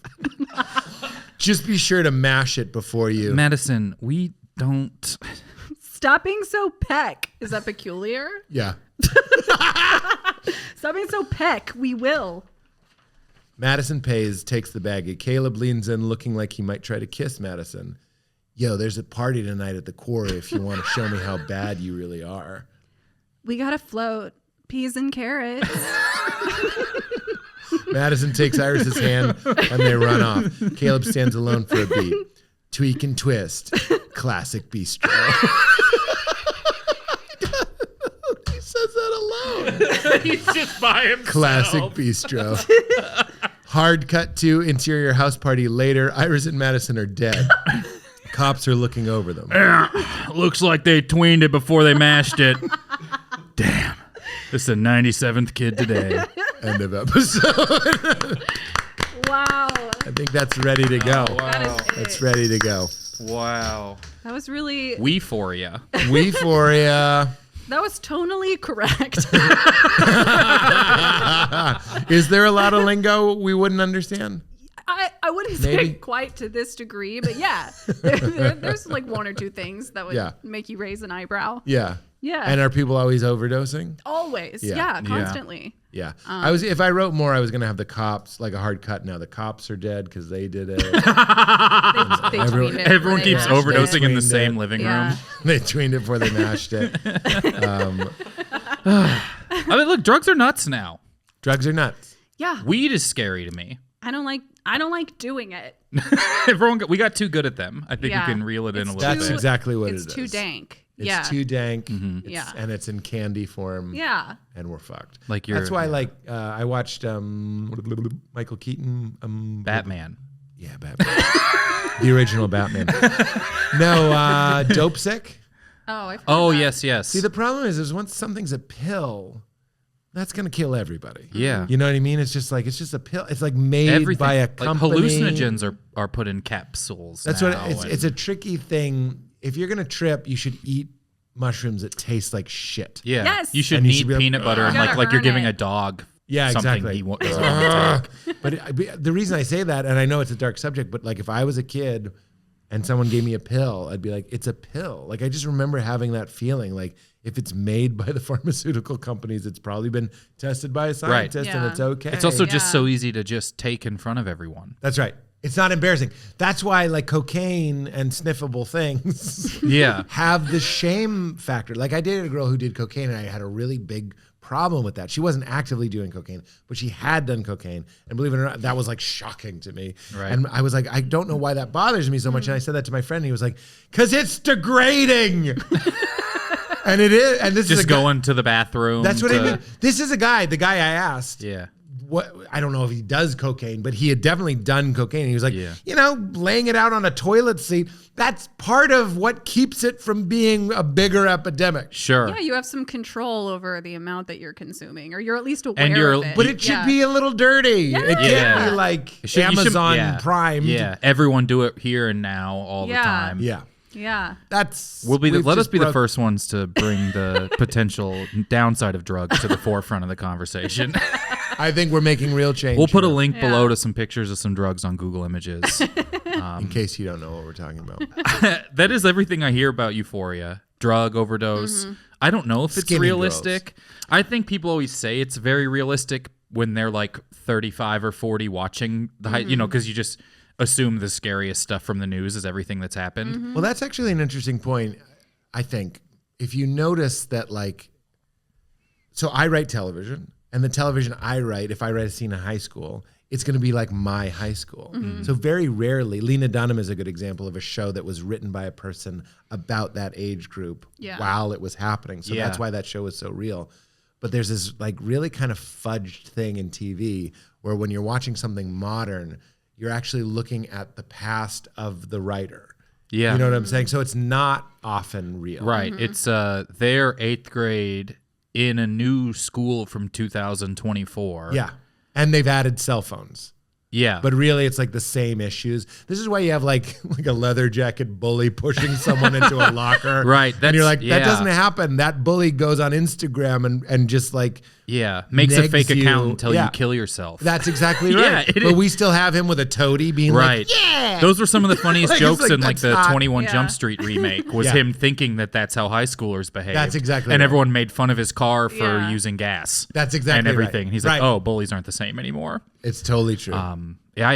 Just be sure to mash it before you. Madison, we don't. Stop being so peck. Is that peculiar? Yeah. Stop being so peck. We will. Madison pays, takes the baggie. Caleb leans in looking like he might try to kiss Madison. Yo, there's a party tonight at the quarry if you want to show me how bad you really are. We gotta float. Peas and carrots. Madison takes Iris's hand and they run off. Caleb stands alone for a beat. Tweak and twist. Classic bistro. He says that alone. He's just by himself. Classic bistro. Hard cut to interior house party later. Iris and Madison are dead. Cops are looking over them. Looks like they tweened it before they mashed it. Damn. This is the 97th kid today. End of episode. Wow. I think that's ready to go. That is it. It's ready to go. Wow. That was really. Euphoria. Euphoria. That was tonally correct. Is there a lot of lingo we wouldn't understand? I wouldn't Maybe. say quite to this degree, but yeah, there's like 1 or 2 things that would make you raise an eyebrow. Yeah. Yeah. And are people always overdosing? Always. Yeah. Yeah, constantly. Yeah. If I wrote more, I was gonna have the cops like a hard cut. Now the cops are dead because they did it. They Everyone- tweet it Everyone before they keeps mashed it. overdosing in the Tweened same it. living Yeah. room. They tweened it before they mashed it. I mean, look, drugs are nuts now. Drugs are nuts. Yeah. Weed is scary to me. I don't like doing it. We got too good at them. I think Yeah. we can reel it in a little That's bit. exactly what It's it is. too dank. It's Yeah. too dank. Yeah. And it's in candy form. Yeah. And we're fucked. Like you're- That's why, I watched Michael Keaton. Batman. Yeah, Batman. The original Batman. No, Dope Sick. Oh, I forgot Oh, that. yes. See, the problem is once something's a pill, that's gonna kill everybody. Yeah. You know what I mean? It's just a pill. It's like made Everything. by a Like company. hallucinogens are put in capsules. That's now, what it's a tricky thing. If you're gonna trip, you should eat mushrooms that taste like shit. Yeah. Yes. You should And you need should be like, peanut butter and You gotta like you're earn giving it. a dog Yeah, something exactly. he doesn't want to take. But the reason I say that, and I know it's a dark subject, but like if I was a kid and someone gave me a pill, I'd be like, it's a pill. Like I just remember having that feeling. Like if it's made by the pharmaceutical companies, it's probably been tested by a scientist and Yeah. it's okay. It's also Yeah. just so easy to just take in front of everyone. That's right. It's not embarrassing. That's why like cocaine and sniffable things Yeah. have the shame factor. Like I dated a girl who did cocaine and I had a really big problem with that. She wasn't actively doing cocaine, but she had done cocaine. And believe it or not, that was like shocking to me. Right. And I was like, I don't know why that bothers me so much. And I said that to my friend and he was like, because it's degrading. And it is. And this is Just a guy- going to the bathroom. That's what I to- mean. This is a guy, the guy I asked. Yeah. What I don't know if he does cocaine, but he had definitely done cocaine. He was like, Yeah. laying it out on a toilet seat, that's part of what keeps it from being a bigger epidemic. Sure. Yeah, you have some control over the amount that you're consuming, or you're at least aware And you're- of it. But it should Yeah. be a little dirty. It can't Yeah. be like You should- Amazon yeah. Prime. Yeah. Everyone do it here and now all the Yeah. time. Yeah. Yeah. That's Let us just be the broke- first ones to bring the potential downside of drugs to the forefront of the conversation. I think we're making real change. We'll put a here, link Yeah. below to some pictures of some drugs on Google Images. in case you don't know what we're talking about. That is everything I hear about Euphoria. Drug overdose. I don't know if it's Skinny realistic. I think people always say it's very realistic when they're like 35 or 40 watching the because you just assume the scariest stuff from the news is everything that's happened. Well, that's actually an interesting point. I think if you notice that, like, so I write television, and the television I write, if I write a scene in high school, it's going to be like my high school. So very rarely, Lena Dunham is a good example of a show that was written by a person about that age group Yeah. while it was happening. So Yeah. that's why that show is so real. But there's this like really kind of fudged thing in TV where when you're watching something modern, you're actually looking at the past of the writer. Yeah. You know what I'm saying? So it's not often real. Right. It's their 8th grade in a new school from 2024. Yeah. And they've added cell phones. Yeah. But really it's like the same issues. This is why you have like a leather jacket bully pushing someone into a locker. Right, And you're that's- like, that yeah. doesn't happen. That bully goes on Instagram and just like yeah. Makes a negs fake you. account until Yeah. you kill yourself. that's exactly Yeah, right. it But is. we still have him with a toady being Right. like, yeah. Those were some of the funniest Like, it's jokes like, in like that's the not- 21 Yeah. Jump Street remake was Yeah. him thinking that that's how high schoolers behave. That's exactly And right. everyone made fun of his car for Yeah. using gas. That's exactly and everything. right. And he's Right. like, "Oh, bullies aren't the same anymore." It's totally true. Yeah,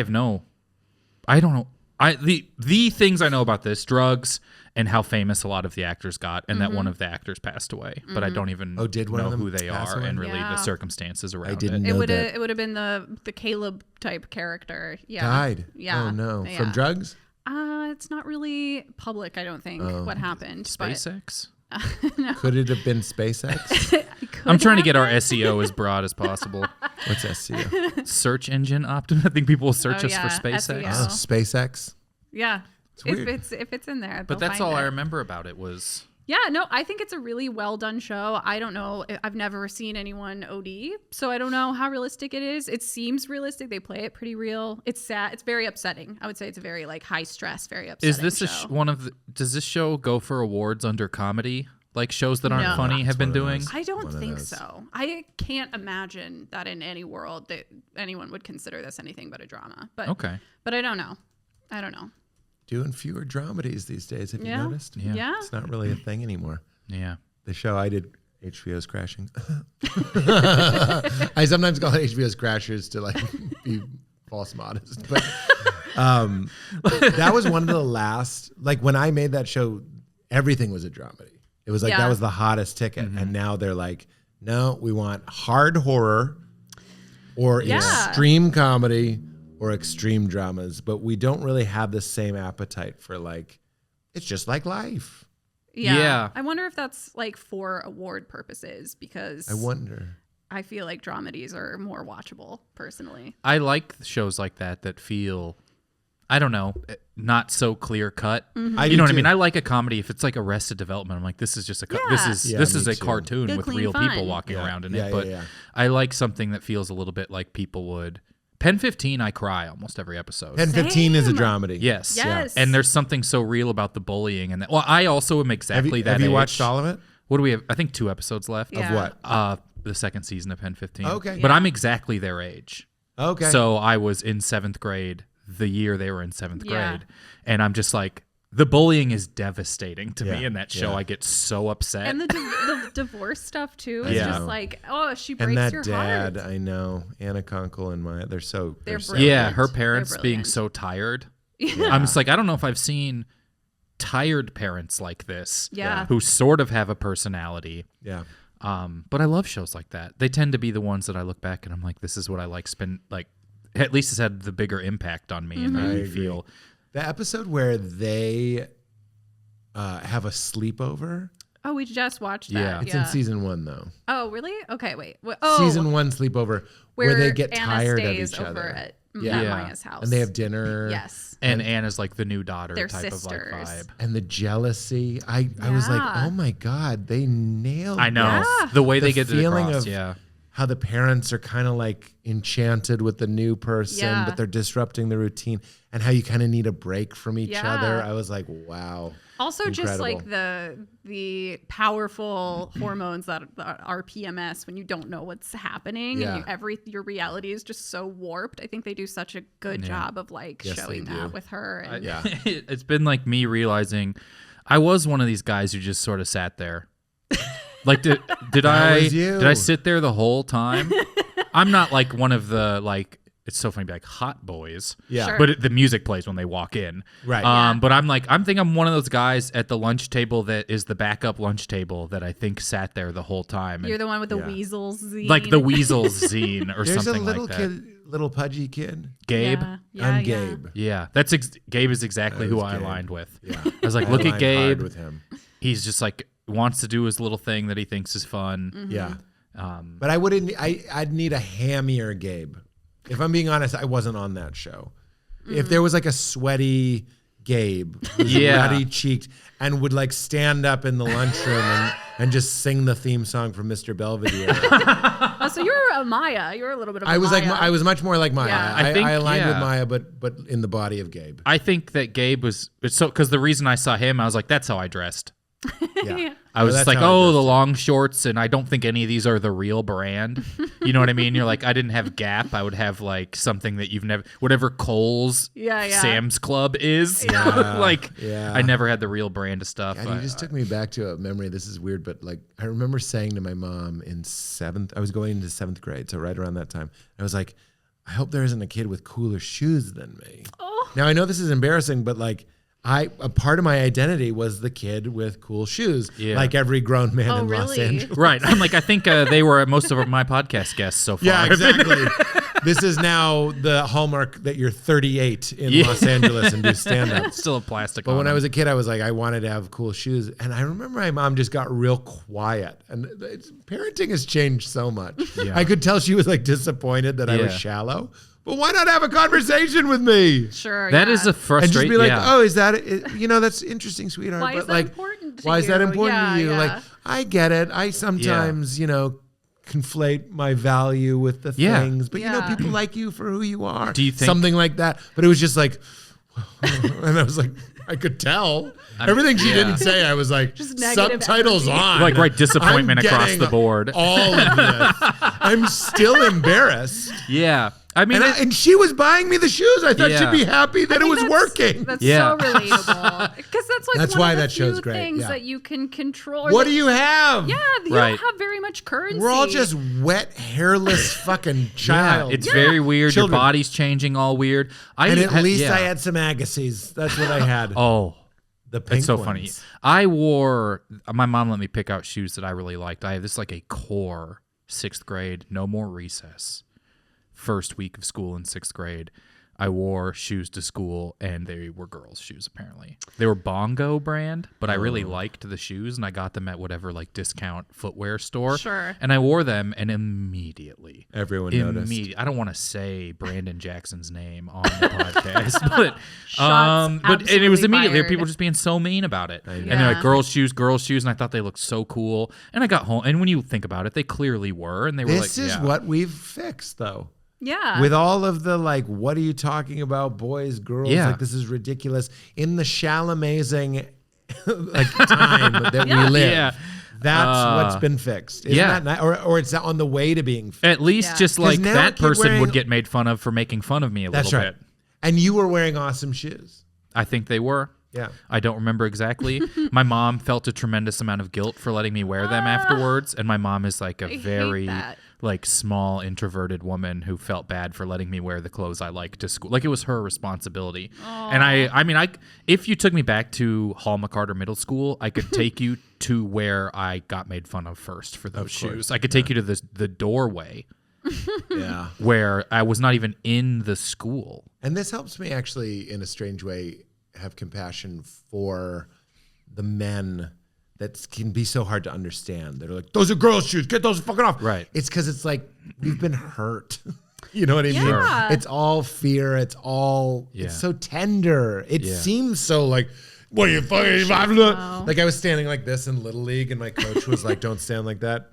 I don't know. The things I know about this, drugs and how famous a lot of the actors got, and that one of the actors passed away, but I don't even did one know of them who they pass are away? and really Yeah. the circumstances around didn't it. know. It would have been the Caleb type character. Yeah. Died. Yeah. Oh no. Yeah. From drugs? It's not really public, I don't think, what happened. SpaceX. Could it have been SpaceX? But I'm trying to get our SEO as broad as possible. What's SEO? Search engine optimization. I think people will search Oh, us for yeah, SpaceX. SEO. Oh, SpaceX. Yeah. weird. If it's in there. But they'll that's find all I it. remember about it was Yeah, no, I think it's a really well done show. I don't know. I've never seen anyone OD, so I don't know how realistic it is. It seems realistic. They play it pretty real. It's sad. It's very upsetting. I would say it's a very like high stress, very upsetting. Is this show. one of the? Does this show go for awards under comedy? Like shows that aren't No. funny have been one of doing? those. I don't One of think those. so. I can't imagine that in any world that anyone would consider this anything but a drama. But Okay. but I don't know. I don't know. Doing fewer dramedies these days. Have you Yeah. noticed? Yeah. It's not really a thing anymore. Yeah. The show I did, HBO's Crashing. I sometimes call it HBO's Crashers to like be false modest, but that was one of the last. Like when I made that show, everything was a dramedy. It was like Yeah. that was the hottest ticket, and now they're like, no, we want hard horror, or Yeah. extreme comedy, or extreme dramas, but we don't really have the same appetite for like. It's just like life. Yeah. I wonder if that's like for award purposes because I wonder. I feel like dramedies are more watchable personally. I like shows like that that feel I don't know, not so clear cut. Mm-hmm. I You do know what I too. mean? I like a comedy if it's like Arrested Development. I'm like, this is just a Yeah. this Yeah, is me a too. cartoon Good, with clean real people fun. walking Yeah. around in Yeah, it. yeah, But yeah. I like something that feels a little bit like people would. Pen 15, I cry almost every episode. Pen 15 is a Same. dramedy. Yes. Yes. And there's something so real about the bullying and that. Well, I also am exactly that. Have you age. watched all of it? What do we have? I think 2 episodes left. Yeah. Of what? The second season of Pen 15. Okay. But Yeah. I'm exactly their age. Okay. So I was in 7th grade the year they were in 7th Yeah. grade. And I'm just like, the bullying is devastating to me Yeah. in that show. Yeah. I get so upset. And the divorce stuff too is Yeah. just like, oh, she breaks and that your dad, heart. I know, Anna Kunkel and Maya, they're so They're so- brilliant. yeah, her They're parents being brilliant. so tired. Yeah. I'm just like, I don't know if I've seen tired parents like this Yeah. who sort of have a personality. Yeah. But I love shows like that. They tend to be the ones that I look back and I'm like, this is what I like at least it's had the bigger impact on me and Mm-hmm. made I me agree. feel. The episode where they have a sleepover. Oh, we just watched Yeah. that. It's in season 1 though. Oh, really? Okay, wait. Oh, Season 1 sleepover where they get Anna tired of stays each over other. at Yeah. Yeah. Maya's house. And they have dinner. Yes. And Anna's like the new daughter They're type sisters. of like vibe. And the jealousy. I was like, Yeah. oh my God, they nailed I know. Yeah. The way The they get it feeling across, of- yeah. how the parents are kind of like enchanted with the new person, Yeah. but they're disrupting the routine, and how you kind of need a break from each Yeah. other. I was like, wow. Also, just like Incredible. the powerful hormones that are PMS when you don't know what's happening Yeah. and your reality is just so warped. I think they do such a good job of like Yes, showing they that do. with her. And Yeah. It's been like me realizing I was one of these guys who just sort of sat there. Like did I was you. did I sit there the whole time? I'm not like one of the like it's so funny to be like hot boys. Yeah. Sure. But the music plays when they walk in. Right. Yeah. But I'm think I'm one of those guys at the lunch table that is the backup lunch table that I think sat there the whole time. And you're the one with the Yeah. weasels zine. like the Weasels zine or There's a something little like that. kid, little pudgy kid. Gabe. Yeah. Yeah, I'm yeah. Gabe. Yeah, Gabe is exactly That who was I Gabe. aligned with. Yeah. I was like, I look at aligned hard Gabe. with him. He's just like wants to do his little thing that he thinks is fun. Mm-hmm. Yeah. Um, But I wouldn't. I'd need a hammier Gabe. If I'm being honest, I wasn't on that show. If there was like a sweaty Gabe, who's Yeah. ruddy cheeked, and would like stand up in the lunchroom and just sing the theme song from Mr. Belvedere. Oh, so you're a Maya. You're a little bit of a I was Maya. like, I was much more like Maya. Yeah. I think, I aligned with yeah. Maya, but in the body of Gabe. I think that Gabe was so because the reason I saw him, I was like, that's how I dressed. Yeah. I was that's just like, how I oh, the dressed. long shorts, and I don't think any of these are the real brand. You know what I mean? You're like, I didn't have Gap. I would have like something that you've never, whatever Kohl's, Yeah, yeah. Sam's Club is. Yeah. Like, Yeah. I never had the real brand of stuff. God, you just took me back to a memory. This is weird, but like I remember saying to my mom in 7th, I was going into 7th grade, so right around that time, I was like, I hope there isn't a kid with cooler shoes than me. Oh. Now I know this is embarrassing, but like a part of my identity was the kid with cool shoes, Yeah. like every grown man Oh, in Los really? Angeles. Right. I'm like, I think they were most of my podcast guests so far. Yeah, exactly. This is now the hallmark that you're 38 in Yeah. Los Angeles and do stand up. Still a plastic. But on when I them. was a kid, I was like, I wanted to have cool shoes. And I remember my mom just got real quiet. And parenting has changed so much. Yeah. I could tell she was like disappointed that I was Yeah. shallow. But why not have a conversation with me? Sure. that yeah. is a And frustrating. just be like, yeah. oh, is that, that's interesting, sweetheart. Why but is that like, important to why is that you? important Yeah, to you? yeah. Like, I get it. I sometimes, conflate my value with the Yeah. things. But, Yeah. people like you for who you are. Do you think- Something like that. But it was just like, and I was like, I could tell. Everything she yeah. didn't say, I was like, Just negative subtitles energy. on. Like, right, disappointment I'm across getting the board. All of this. I'm still embarrassed. Yeah. I mean, And she was buying me the shoes. I thought Yeah. she'd be happy that it was That's- working. That's Yeah. so relatable. Because that's like That's one why of the that show's few great, things yeah. that you can control. What do you have? Yeah, you Right. don't have very much currency. We're all just wet, hairless fucking yeah, child. it's very weird. Children. Your body's changing all weird. And at least yeah. I had some Agassiz. That's what I had. Oh, The pink it's so ones. funny. I wore. My mom let me pick out shoes that I really liked. I have this like a core 6th grade, no more recess. First week of school in 6th grade. I wore shoes to school, and they were girls' shoes, apparently. They were Bongo brand, but I really liked the shoes, and I got them at whatever, like, discount footwear store. Sure. And I wore them, and immediately... Everyone noticed. I don't want to say Brandon Jackson's name on the podcast, but and it was absolutely immediately fired. people just being so mean about it. And they're Yeah. like, girls' shoes, and I thought they looked so cool. And I got home, and when you think about it, they clearly were, and they were This like, is yeah. what we've fixed, though. Yeah. With all of the like, what are you talking about, boys, girls? Yeah. Like, this is ridiculous. In the Shalamazing like time that we live, Yeah. that's what's been fixed. Isn't yeah. that or it's on the way to being fixed. At least Yeah. just like now a that kid person wearing- would get made fun of for making fun of me a That's little right. bit. And you were wearing awesome shoes. I think they were. Yeah. I don't remember exactly. My mom felt a tremendous amount of guilt for letting me wear them afterwards, and my mom is like a hate very that. like small introverted woman who felt bad for letting me wear the clothes I like to school. Like it was her responsibility. And I mean, if you took me back to Hall McCarter Middle School, I could take you to where I got made fun of first for those shoes. I could take you to the doorway Yeah. where I was not even in the school. And this helps me actually, in a strange way, have compassion for the men that can be so hard to understand. They're like, those are girls' shoes. Get those fucking off. Right. It's because it's like we've been hurt. You know what I mean? Yeah. It's all fear. It's all. Yeah. It's so tender. It Yeah. seems so like. What are you fucking? Wow. Like I was standing like this in Little League, and my coach was like, "Don't stand like that.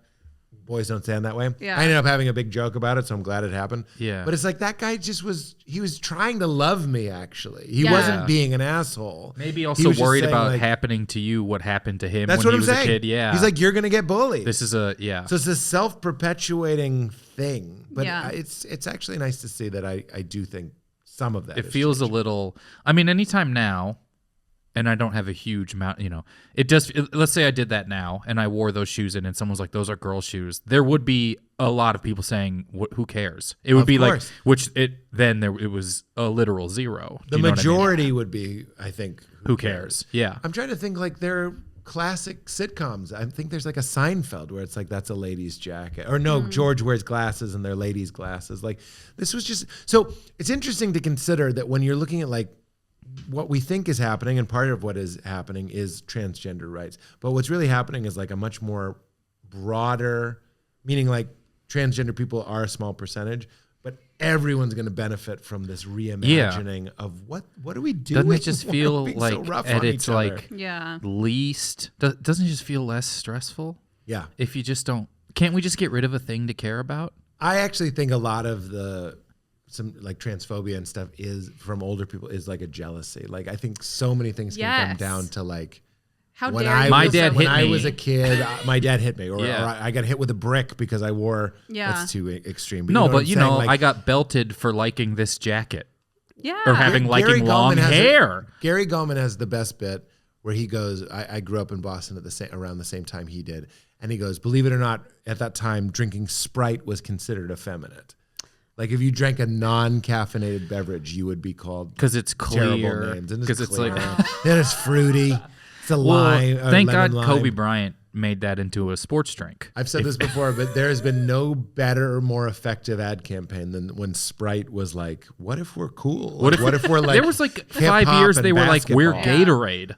Boys don't stand that way." Yeah. I ended up having a big joke about it, so I'm glad it happened. Yeah. But it's like that guy just was. He was trying to love me. Actually, he Yeah. wasn't being an asshole. Maybe He also was just worried saying, about like, happening to you what happened to him That's when what he I'm was saying. a kid. Yeah. He's like, you're gonna get bullied. this is a, yeah. So it's a self-perpetuating thing. But Yeah. it's actually nice to see that I do think some of that. It is feels a changing. little, I mean, anytime now, and I don't have a huge amount, let's say I did that now and I wore those shoes in and someone's like, those are girl shoes. There would be a lot of people saying, who cares? It would Of be course. it was a literal zero. The You know what I mean? majority would be, I think, Who cares? Yeah. I'm trying to think like they're classic sitcoms. I think there's like a Seinfeld where it's like that's a lady's jacket. Or no, George wears glasses and they're ladies' glasses. Like this was just so it's interesting to consider that when you're looking at like what we think is happening, and part of what is happening is transgender rights. But what's really happening is like a much more broader, meaning like transgender people are a small percentage, but everyone's going to benefit from this reimagining of what are we doing? Doesn't it just Why are feel we so like rough at on its each other? like Yeah. least, doesn't it just feel less stressful Yeah. if you just can't we just get rid of a thing to care about? I actually think a lot of some like transphobia and stuff is from older people is like a jealousy. Like I think so many things can come Yes. down to like How when dare I you? My was, dad when hit I me. was a kid, my dad hit me, or Yeah. I got hit with a brick because I wore. Yeah. That's too extreme. No, what but I'm you saying? know, Like, I got belted for liking this jacket Yeah. or having Gary liking long Gulman has hair. Gary Gulman has the best bit where he goes, I grew up in Boston at around the same time he did. And he goes, believe it or not, at that time, drinking Sprite was considered effeminate. Like if you drank a non-caffeinated beverage, you would be called Because it's terrible clear. names. And Because it's clear. like, then it's fruity. It's a lime. well, thank God lemon Kobe lime. Bryant made that into a sports drink. I've said this before, but there has been no better or more effective ad campaign than when Sprite was like, "What if we're cool? What if we're like?" There was like hip-hop 5 years and they were like, we're basketball. Gatorade.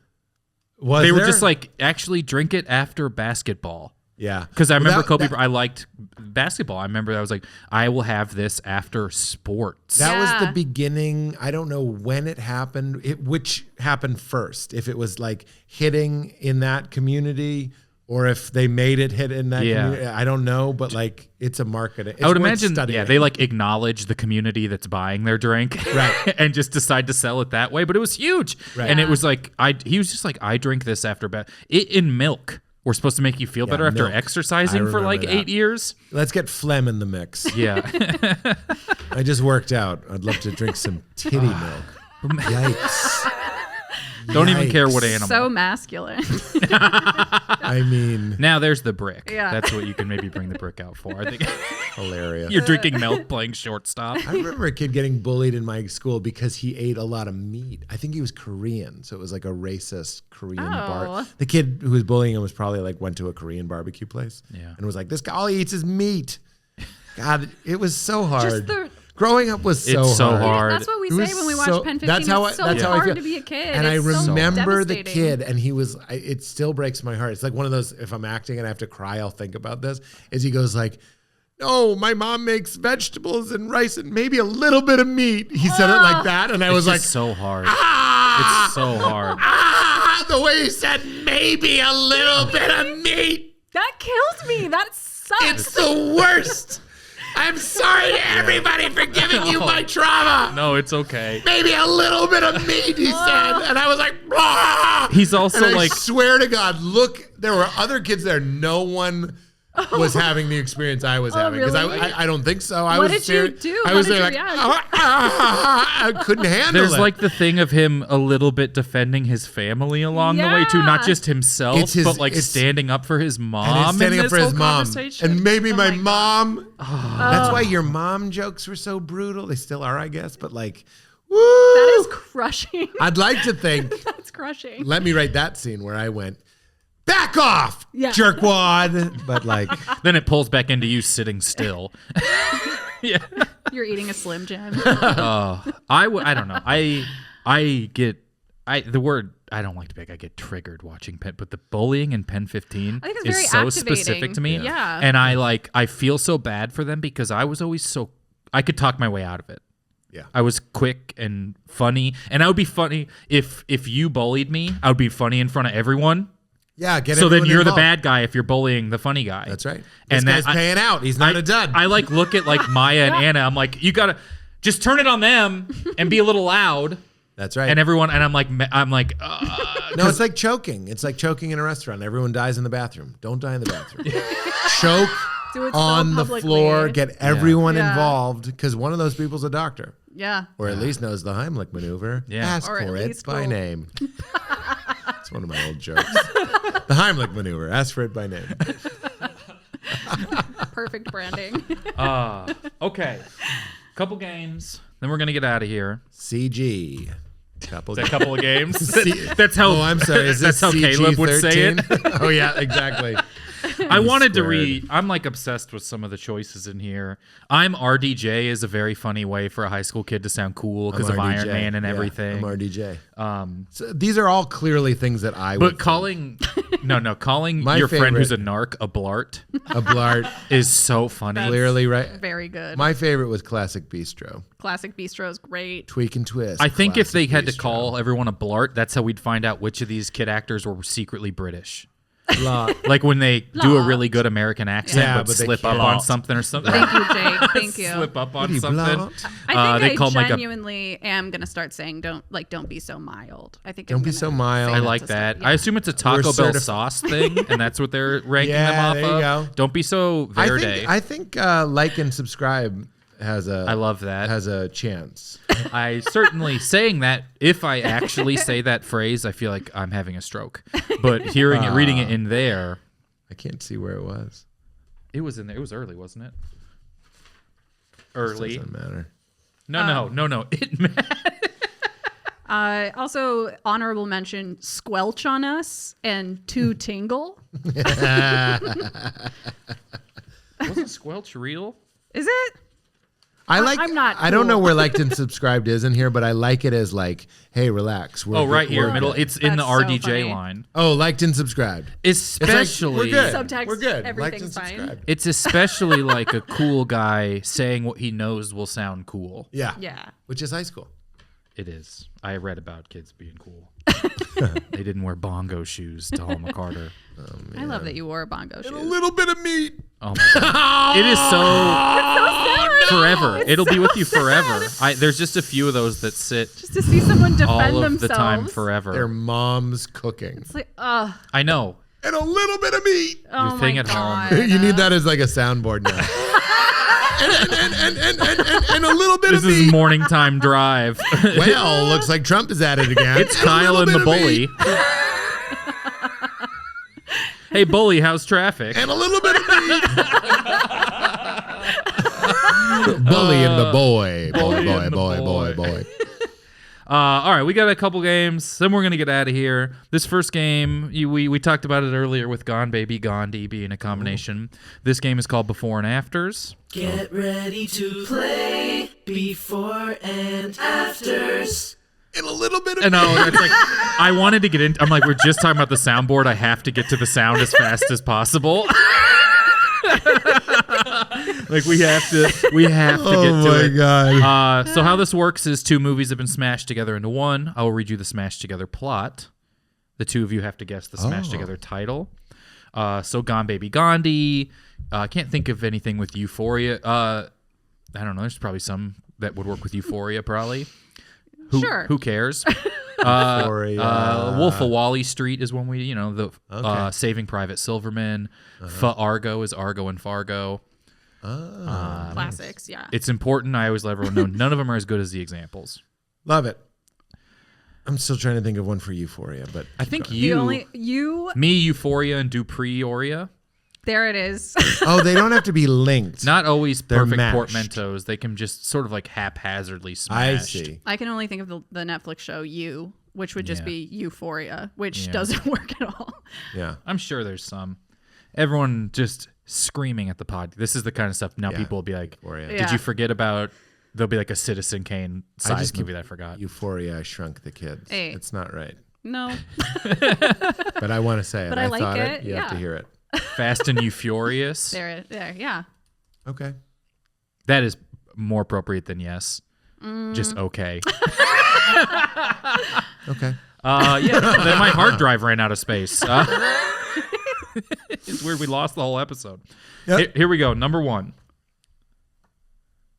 Was They were there? just like, actually drink it after basketball. yeah, Because I Well, remember that- Kobe, that- I liked basketball. I remember I was like, I will have this after sports. That was Yeah. the beginning. I don't know when it happened, which happened first. If it was like hitting in that community or if they made it hit in that Yeah. community. I don't know, but like it's a market. It's I would worth imagine, studying. they like acknowledge the community that's buying their drink, Right. and just decide to sell it that way. But it was huge, Right. and Yeah. it was like he was just like, I drink this after in milk. We're supposed to make you feel better after milk. exercising I for remember like that. 8 years. Let's get phlegm in the mix. Yeah, I just worked out. I'd love to drink some titty milk. Yikes. don't even care what Yikes. animal. So masculine. I mean, Now there's the brick. Yeah. That's what you can maybe bring the brick out for. I think hilarious. you're drinking milk, playing shortstop. I remember a kid getting bullied in my school because he ate a lot of meat. I think he was Korean, so it was like a racist Korean bar. Oh. The kid who was bullying him was probably like went to a Korean barbecue place, Yeah. and was like, "This guy all he eats is meat." God, it was so hard. the Growing up was so It's so hard. hard. That's what we It say was when we watch so- Pen 15. that's how it's I- so that's how I hard feel. to be a kid. And I It's so remember the devastating. kid, and he was. It still breaks my heart. It's like one of those. If I'm acting and I have to cry, I'll think about this. Is he goes like, "No, my mom makes vegetables and rice and maybe a little bit of meat." He said it like that, and I was like, so hard. "Ah, It's so hard. ah!" The way he said, "Maybe a little bit of meat." That kills me. That sucks. It's the worst. I'm sorry to everybody for giving you my trauma. No, it's okay. Maybe a little bit of meat, he said. And I was like, "Ah!" He's also And I like, swear to God, look, there were other kids there. No one was having the experience I was having. Because really? I don't think so. I What was did you ser- do? I How was did there you like, react? I couldn't handle there's it. like the thing of him a little bit defending his family along the way too, not Yeah. just himself, It's his- but like it's- standing up for his mom. and he's standing in up for this his whole mom. conversation. And maybe my my God. mom. That's why your mom jokes were so brutal. They still are, I guess. But like, woo. That is crushing. I'd like to think. That's crushing. Let me write that scene where I went, "Back off, Yeah. jerkwad." But like, Then it pulls back into you sitting still. Yeah. You're eating a Slim Jim. I don't know. I get the word I don't like to pick. I get triggered watching Pen, but the bullying in Pen 15 I think it's is very so activating. specific to me. Yeah. And I feel so bad for them because I was always I could talk my way out of it. yeah. I was quick and funny, and I would be funny if you bullied me. I would be funny in front of everyone. Yeah, get So then everyone you're involved. the bad guy if you're bullying the funny guy. That's right. This And guy's that- paying out. He's not a dud. I like look at like Maya and Anna. I'm like, you gotta just turn it on them and be a little loud. That's right. And everyone, and I'm like, no, it's like choking. It's like choking in a restaurant. Everyone dies in the bathroom. Don't die in the bathroom. Choke Do it so on the publicly. floor. Get everyone Yeah. involved because one of those people's a doctor. Yeah. Or at least knows the Heimlich maneuver. Yeah. Ask Or at for it least by will- name. It's one of my old jokes. The Heimlich maneuver. Ask for it by name. Perfect branding. okay, couple games, then we're gonna get out of here. CG. Couple. A couple of games. C- That's how. Oh, I'm sorry. Is that's this how Caleb would say it. CG-13? Oh yeah, exactly. I wanted to squared. read. I'm like obsessed with some of the choices in here. I'm RDJ is a very funny way for a high school kid to sound cool because of Iron RDJ. Man and Yeah, everything. I'm RDJ. So these are all clearly things that I would But think. calling calling My your friend who's a favorite- narc a blart a blart is so funny. clearly right. Very good. My favorite was Classic Bistro. Classic Bistro is great. Tweak and twist. I think if they Classic had to Bistro. call everyone a blart, that's how we'd find out which of these kid actors were secretly British. Blart. Like when they do a really good American accent, Yeah, but but they slip up can't. on something or something. Thank you, Jake. Thank you. Slip up on Bloody something. blart. I they think call I him like a- genuinely am gonna start saying don't be so mild. I think Don't I'm be gonna so mild. say I to like start. that. Yeah. I assume it's a Taco Bell certif- sauce thing, and that's what they're ranking Yeah, them off there you of. go. Don't be so verde. I think like and subscribe has a. I love that. Has a chance. I certainly saying that. If I actually say that phrase, I feel like I'm having a stroke. But hearing it, reading it in there, I can't see where it was. it was in there. It was early, wasn't it? Early. Doesn't matter. No. It Also, honorable mention: Squelch on Us and To Tingle. wasn't Squelch real. Is it? I like. I'm not I don't know cool. where liked and subscribed is in here, but I like it as like, hey, relax. We're Oh, right good- here, we're middle. good. It's in the That's so RDJ funny. line. Oh, liked and subscribed. It's like, Especially, we're good. Subtext, We're good. Liked everything's and fine. subscribed. it's especially like a cool guy saying what he knows will sound cool. Yeah. Yeah. Which is high school. It is. I read about kids being cool. They didn't wear bongo shoes to Hallmark Carter. I love that you wore a bongo shoes. A little bit of meat. Oh my god! It is so forever. It'll be with you forever. There's just a few of those that sit Just to see someone defend all of themselves. the time forever. Their mom's cooking. It's like, I know. And a little bit of meat. oh thing my at home. God. You need that as like a soundboard now. and a little bit This of is meat. morning time drive. Well, looks like Trump is at it again. It's Kyle and the bully. Hey, bully, how's traffic? And a little bit of meat. Bully and the boy. Boy. All right, we got a couple games. Then we're going to get out of here. This first game, we talked about it earlier with Gone Baby Gandhi being a combination. This game is called Before and Afters. Get ready to play before and afters. In a little bit of And it's like, I wanted to get in. I'm like, we're just talking about the soundboard. I have to get to the sound as fast as possible. Like we have to get to it. Oh my God. So how this works is two movies have been smashed together into one. I will read you the smashed together plot. The two of you have to guess the smashed together title. So Gone Baby Gandhi. I can't think of anything with Euphoria. I don't know. There's probably some that would work with Euphoria, probably. Sure. Who cares? Euphoria. Wolf of Wall Street is one Saving Private Silverman. Argo is Argo and Fargo. Classics, yeah. It's important. I always let everyone know none of them are as good as the examples. Love it. I'm still trying to think of one for Euphoria, but I think Me, Euphoria, and Dupree-oria. there it is. oh, they don't have to be linked. Not always They're perfect mashed. portmanteaus. They can just sort of like haphazardly I smashed. see. I can only think of the Netflix show You, which would just Yeah. be Euphoria, which Yeah. doesn't work at all. Yeah. I'm sure there's some. Everyone just screaming at the pod. This is the kind of stuff now Yeah. people will be like, Euphoria. Yeah. did you forget about, there'll be like a Citizen Kane size just keep- movie that I forgot. Euphoria, I Shrunk the Kids. Hey. It's not right. No. But I want to say it. But I like thought it, You have to yeah. hear it. Fast and Eufurious. there, yeah. Okay. That is more appropriate than yes. Mm. Just okay. Okay. Yeah, then my hard drive ran out of space. It's weird. We lost the whole episode. Yep. Here we go. Number one.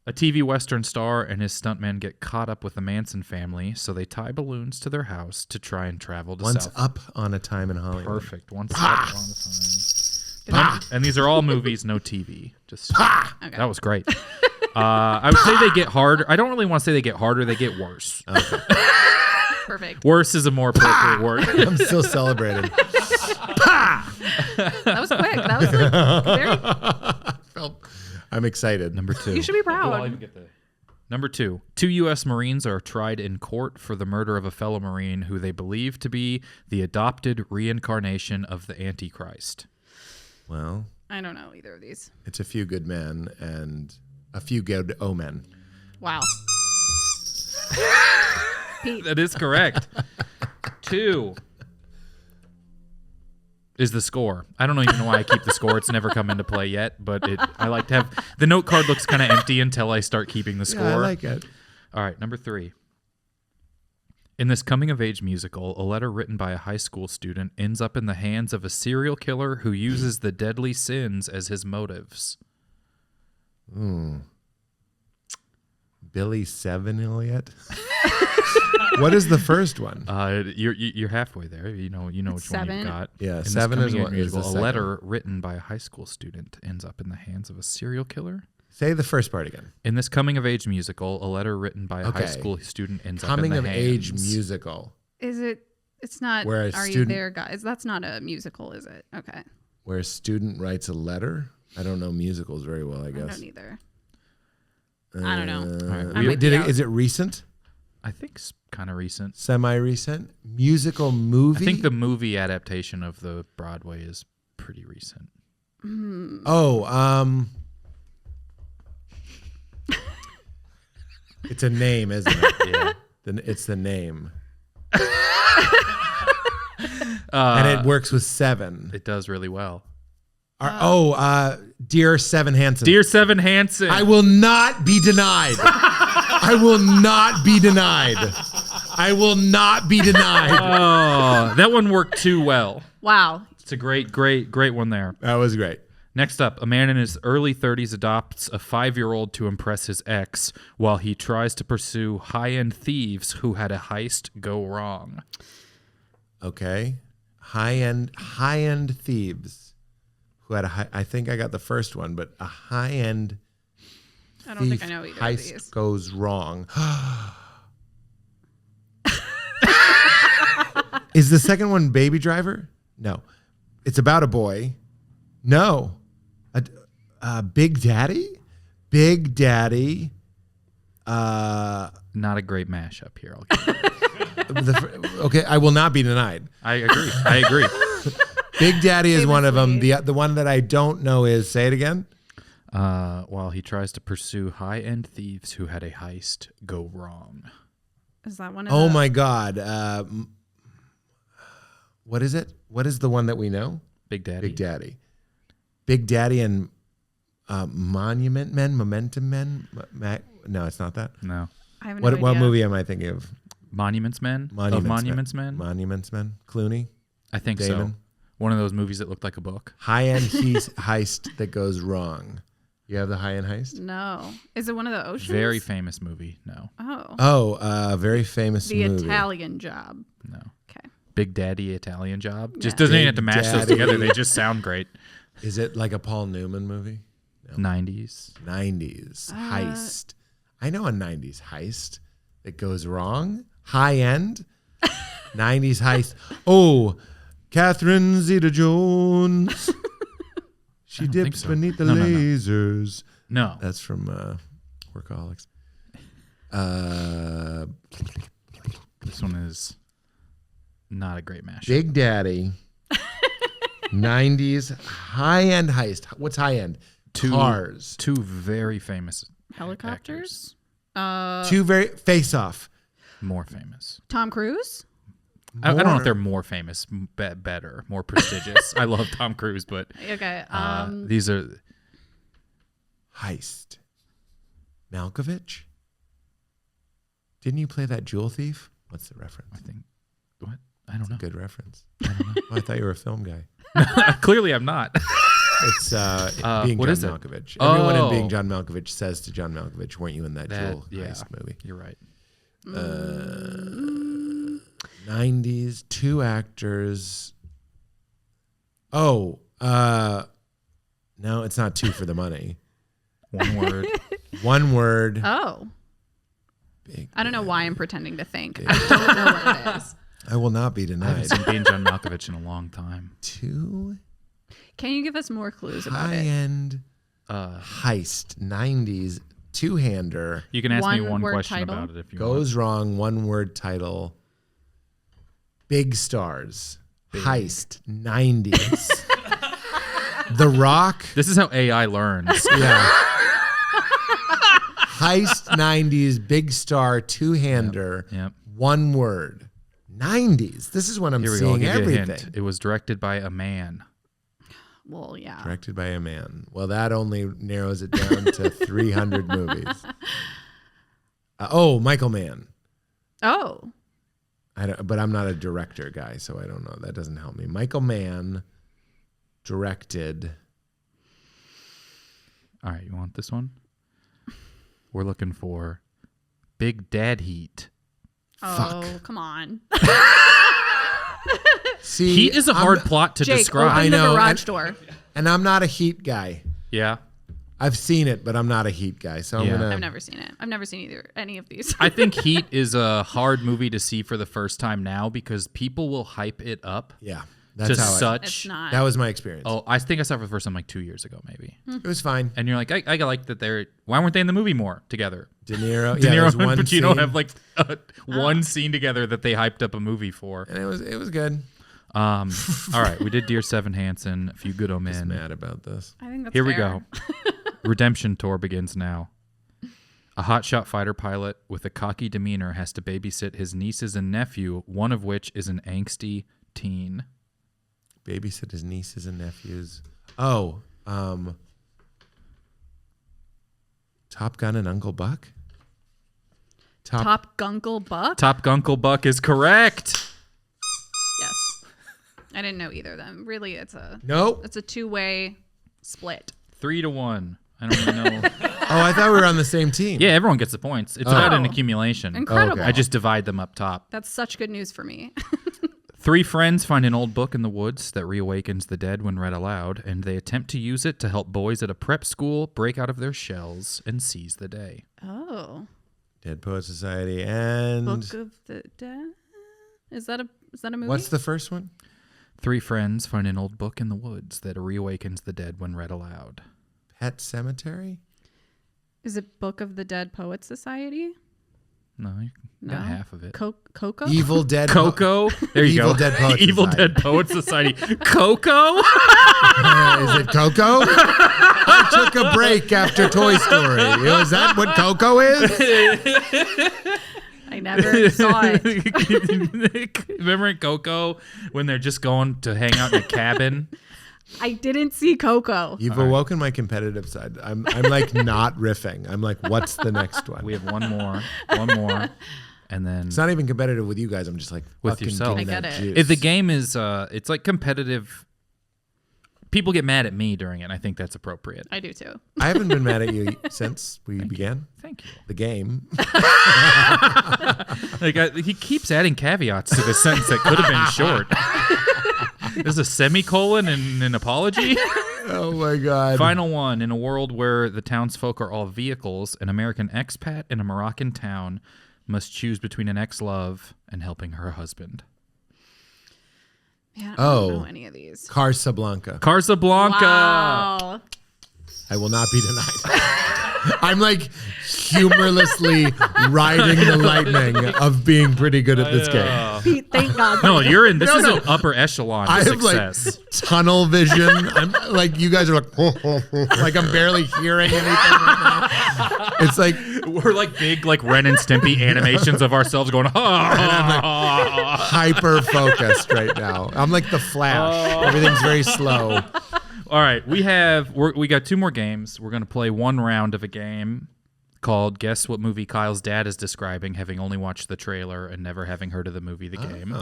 A TV Western star and his stuntman get caught up with the Manson family, so they tie balloons to their house to try and travel to Once South. up on a time in Hollywood. Perfect. Once up on a time. And these are all movies, no TV. Just Okay. that was great. I would say they get harder. I don't really want to say they get harder. They get worse. Perfect. Worse is a more appropriate word. I'm still celebrating. That was quick. That was like very. I'm excited. Number two. You should be Oh, I'll proud. even get the Number two. 2 U.S. Marines are tried in court for the murder of a fellow Marine who they believe to be the adopted reincarnation of the Antichrist. Well, I don't know either of these. it's a few good men and a few good omen. Wow. Pete. That is correct. 2 is the score. I don't even know why I keep the score. It's never come into play yet, but I like to have the note card looks kind of empty until I start keeping the score. Yeah, I like it. All right, number 3. In this coming-of-age musical, a letter written by a high school student ends up in the hands of a serial killer who uses the deadly sins as his motives. Billy Seven Elliott. What is the first one? You're halfway there. You know which one Seven. you've got. Yeah, In this Seven is coming-of-age what is the musical, a second. letter written by a high school student ends up in the hands of a serial killer. Say the first part again. In this coming-of-age musical, a letter written by a high Okay. school student ends up Coming in of the age hands. musical. Is it? It's not. Where a Are you student- there, guys? That's not a musical, is it? Okay. Where a student writes a letter. I don't know musicals very well, I I guess. don't either. I don't know. All right, I we- might be out. Is it recent? I think it's kind of recent. Semi-recent? Musical movie? I think the movie adaptation of the Broadway is pretty recent. Oh, it's a name, isn't it? Yeah. It's the name. And it works with Seven. It does really well. Dear Seven Hansen. Dear Seven Hansen. I will not be denied. I will not be denied. I will not be denied. Oh, that one worked too well. Wow. It's a great one there. That was great. Next up, a man in his early 30s adopts a 5-year-old to impress his ex while he tries to pursue high-end thieves who had a heist go wrong. Okay. High-end thieves who had I think I got the first one, but a high-end I don't think thief I know either of heist these. goes wrong. Is the second one Baby Driver? No. It's about a boy. No. Big Daddy? Big Daddy Not a great mashup here. I'll give you. Okay, I will not be denied. I agree. Big Daddy is one of them. Famously. The one that I don't know is, say it again. While he tries to pursue high-end thieves who had a heist go wrong. Is that one of Oh the- my God. What is it? What is the one that we know? Big Daddy. Big Daddy. Big Daddy and Monument Men, Momentum Men. No, it's not that. No. I have no What idea. movie am I thinking of? Monuments Men? Monuments Men? Monuments Men. Clooney. I think so. Damon. One of those movies that looked like a book. High-end heist that goes wrong. You have the high-end heist? No. Is it one of the oceans? Very famous movie. No. Oh. Oh, very famous The movie. Italian Job. No. Okay. Big Daddy Italian Job. Just Yeah. doesn't even Big have to mash those Daddy. together. They just sound great. Is it like a Paul Newman movie? 90s. 90s heist. I know a 90s heist that goes wrong. High-end 90s heist. Oh, Catherine Zeta-Jones. She don't think dips so. beneath the No, no, no. lasers. No. That's from Workaholics. This one is not a great mashup. Big Daddy. 90s high-end heist. What's high-end? Cars. Two very famous Helicopters? Two very face-off. more famous. Tom Cruise? I don't know More- if they're more famous, better, more prestigious. I love Tom Cruise, but Okay. these are Heist. Malkovich? Didn't you play that Jewel Thief? What's the reference? I think what? I don't know. Good reference. Oh, I thought you were a film guy. Clearly I'm not. It's Being what John is it? Malkovich. Everyone in Oh. Being John Malkovich says to John Malkovich, weren't you in that Jewel yeah. heist movie? You're right. 90s, two actors. Oh, no, it's not two for the money. One word. One word. Oh. Big I don't know Daddy. why I'm pretending to think. I don't know what it is. I will not be I haven't denied. seen Being John Malkovich in a long time. Two Can you give us more clues about it? high-end heist, 90s, two-hander. You can ask me One one word question title? about it if you want. Goes wrong, one-word title. Big stars. Heist, 90s. The Rock. This is how AI learns. Yeah. Heist, 90s, big star, two-hander, Yep. one word. 90s. This is when I'm Here we go. I'll seeing give you a everything. hint. It was directed by a man. Well, yeah. Directed by a man. Well, that only narrows it down to 300 movies. Michael Mann. Oh. But I'm not a director guy, so I don't know. That doesn't help me. Michael Mann directed. All right, you want this one? We're looking for Big Dad Heat. Oh, come on. See, Heat is a hard plot to Jake, describe. open I the know, garage and- door. and I'm not a Heat guy. Yeah. I've seen it, but I'm not a Heat guy. So I'm Yeah. gonna. I've never seen it. I've never seen any of these. I think Heat is a hard movie to see for the first time now because people will hype it up Yeah, to that's how. It's such. not. That was my experience. Oh, I think I saw it for the first time like 2 years ago, maybe. It was fine. And you're like, I like that they're. Why weren't they in the movie more together? De Niro. De yeah, Niro there's and one Pacino scene, have like one scene together that they hyped up a movie for. and it was good. All right, we did Dear Seven Hansen, A Few Good O Just Men. mad about this. I think that's Here we fair. go. Redemption tour begins now. A hotshot fighter pilot with a cocky demeanor has to babysit his nieces and nephew, one of which is an angsty teen. Babysit his nieces and nephews. Oh, Top Gun and Uncle Buck. Top Gunkle Buck? Top Gunkle Buck is correct. Yes. I didn't know either of them. Really, it's a Nope. two-way split. 3-1. I don't really know. Oh, I thought we were on the same team. Yeah, everyone gets the points. It's about an Oh. accumulation. Incredible. okay. I just divide them up top. That's such good news for me. 3 friends find an old book in the woods that reawakens the dead when read aloud, and they attempt to use it to help boys at a prep school break out of their shells and seize the day. Oh. Dead Poet Society and Book of the Dead? Is that a movie? what's the first one? 3 friends find an old book in the woods that reawakens the dead when read aloud. Pet Cemetery. Is it Book of the Dead Poets Society? No, you No? got half of it. Coco? Evil Dead. Coco. There you Evil go. Dead Poets Evil Society. Dead Poets Society. Coco. Is it Coco? I took a break after Toy Story. Is that what Coco is? I never saw it. Remember in Coco when they're just going to hang out in a cabin? I didn't see Coco. You've awoken my competitive side. I'm like not riffing. I'm like, what's the next one? We have one more, and then It's not even competitive with you guys. I'm just like With fucking yourself. give me I that get it. juice. if the game is it's like competitive. People get mad at me during it. And I think that's appropriate. I do too. I haven't been mad at you since we began Thank you. the game. He keeps adding caveats to the sentence that could have been short. There's a semicolon and an apology. Oh my god. Final one. In a world where the townsfolk are all vehicles, an American expat in a Moroccan town must choose between an ex-love and helping her husband. Man, I Oh. don't know any of these. Casablanca. Casablanca. Wow. I will not be denied. I'm like humorlessly riding the lightning of being pretty good at this game. Pete, thank God. No, you're in. This No, is no. an upper echelon I of have success. like tunnel vision. I'm like, you guys are like, like I'm barely hearing anything right now. It's like We're like big, like Ren and Stimpy animations of ourselves going. hyper focused right now. I'm like the Flash. Everything's very slow. All right, we got two more games. We're gonna play one round of a game called Guess What Movie Kyle's Dad is Describing, having only watched the trailer and never having heard of the movie The Game.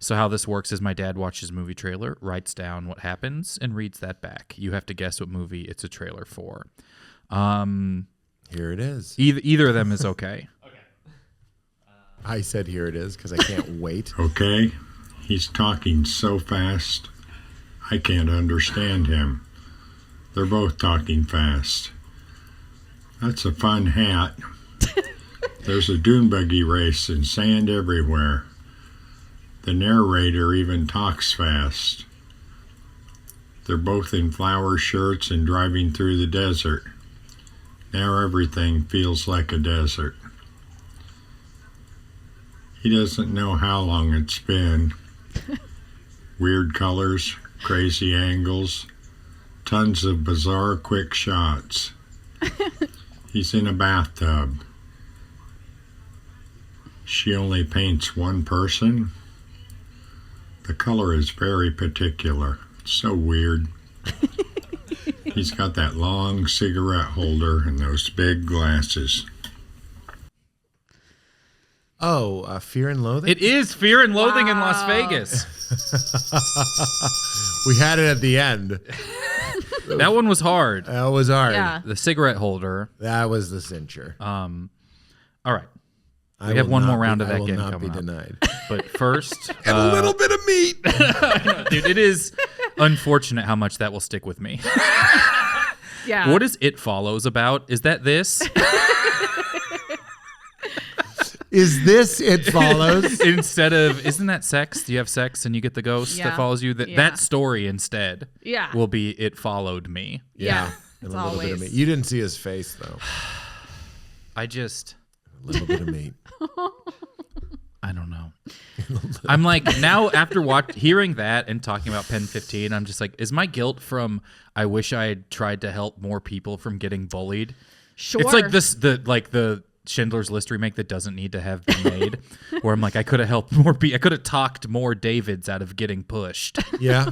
So how this works is my dad watches movie trailer, writes down what happens, and reads that back. You have to guess what movie it's a trailer for. Here it is. Either of them is okay. I said here it is because I can't wait. Okay? He's talking so fast, I can't understand him. They're both talking fast. That's a fun hat. There's a dune buggy race and sand everywhere. The narrator even talks fast. They're both in flower shirts and driving through the desert. Now everything feels like a desert. He doesn't know how long it's been. Weird colors, crazy angles, tons of bizarre quick shots. He's in a bathtub. She only paints one person. The color is very particular. It's so weird. He's got that long cigarette holder and those big glasses. Oh, Fear and Loathing? It is Fear and Loathing in Las Vegas. We had it at the end. That one was hard. That was hard. Yeah. The cigarette holder. That was the cincher. All right. I We have will one not more round of I that will game not coming be up. denied. But first, And a little bit of meat. dude, it is unfortunate how much that will stick with me. Yeah. What is It Follows about? Is that this? Is this It Follows? Instead of, isn't that sex? Do you have sex and you get the ghost Yeah. that follows you? Yeah. That story instead Yeah. will be It Followed Me. Yeah. And It's a little bit of always. meat. You didn't see his face though. I just, A little bit of meat. I don't know. I'm like, now after hearing that and talking about Pen 15, I'm just like, is my guilt from I wish I had tried to help more people from getting bullied? Sure. It's like the Schindler's List remake that doesn't need to have been made, where I'm like, I could have helped more I could have talked more Davids out of getting pushed. Yeah.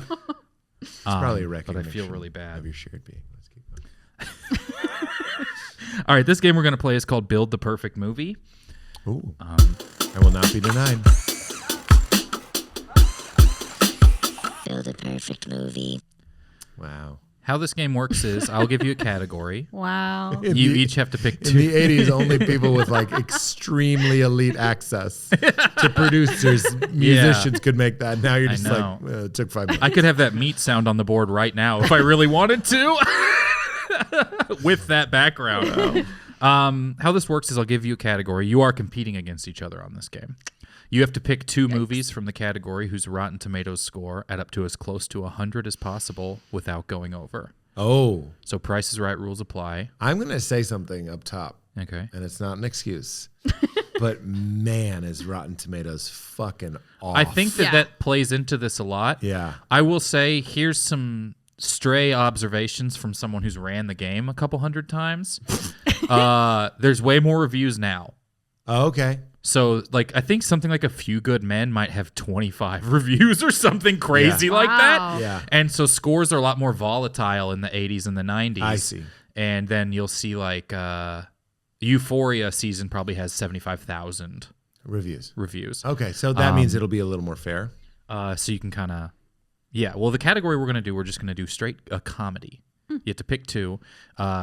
It's probably a But I recognition feel really bad. of your shared being. Let's keep going. All right, this game we're going to play is called Build the Perfect Movie. Ooh. I will not be denied. Build a perfect movie. Wow. How this game works is I'll give you a category. Wow. In You the- each have to pick In two. the 80s, only people with like extremely elite access to producers, musicians could make that. Now you're I just know. like, it took 5 minutes. I could have that meat sound on the board right now if I really wanted to. With that background. How this works is I'll give you a category. You are competing against each other on this game. You have to pick two movies from the category whose Rotten Tomatoes score add up to as close to 100 as possible without going over. Oh, So Price is Right rules apply. I'm going to say something up top, Okay. and it's not an excuse. But man, is Rotten Tomatoes fucking off. I think that Yeah. that plays into this a lot. Yeah. I will say, here's some stray observations from someone who's ran the game a couple hundred times. There's way more reviews now. Oh, okay. So, like, I think something like A Few Good Men might have 25 reviews or something crazy like that. Wow. Yeah. And so scores are a lot more volatile in the 80s and the 90s. I see. And then you'll see, like, Euphoria season probably has 75,000 Reviews. reviews. Okay, so that means it'll be a little more fair. So you can kind of, yeah. Well, the category we're going to do, we're just going to do straight a comedy. You have to pick two.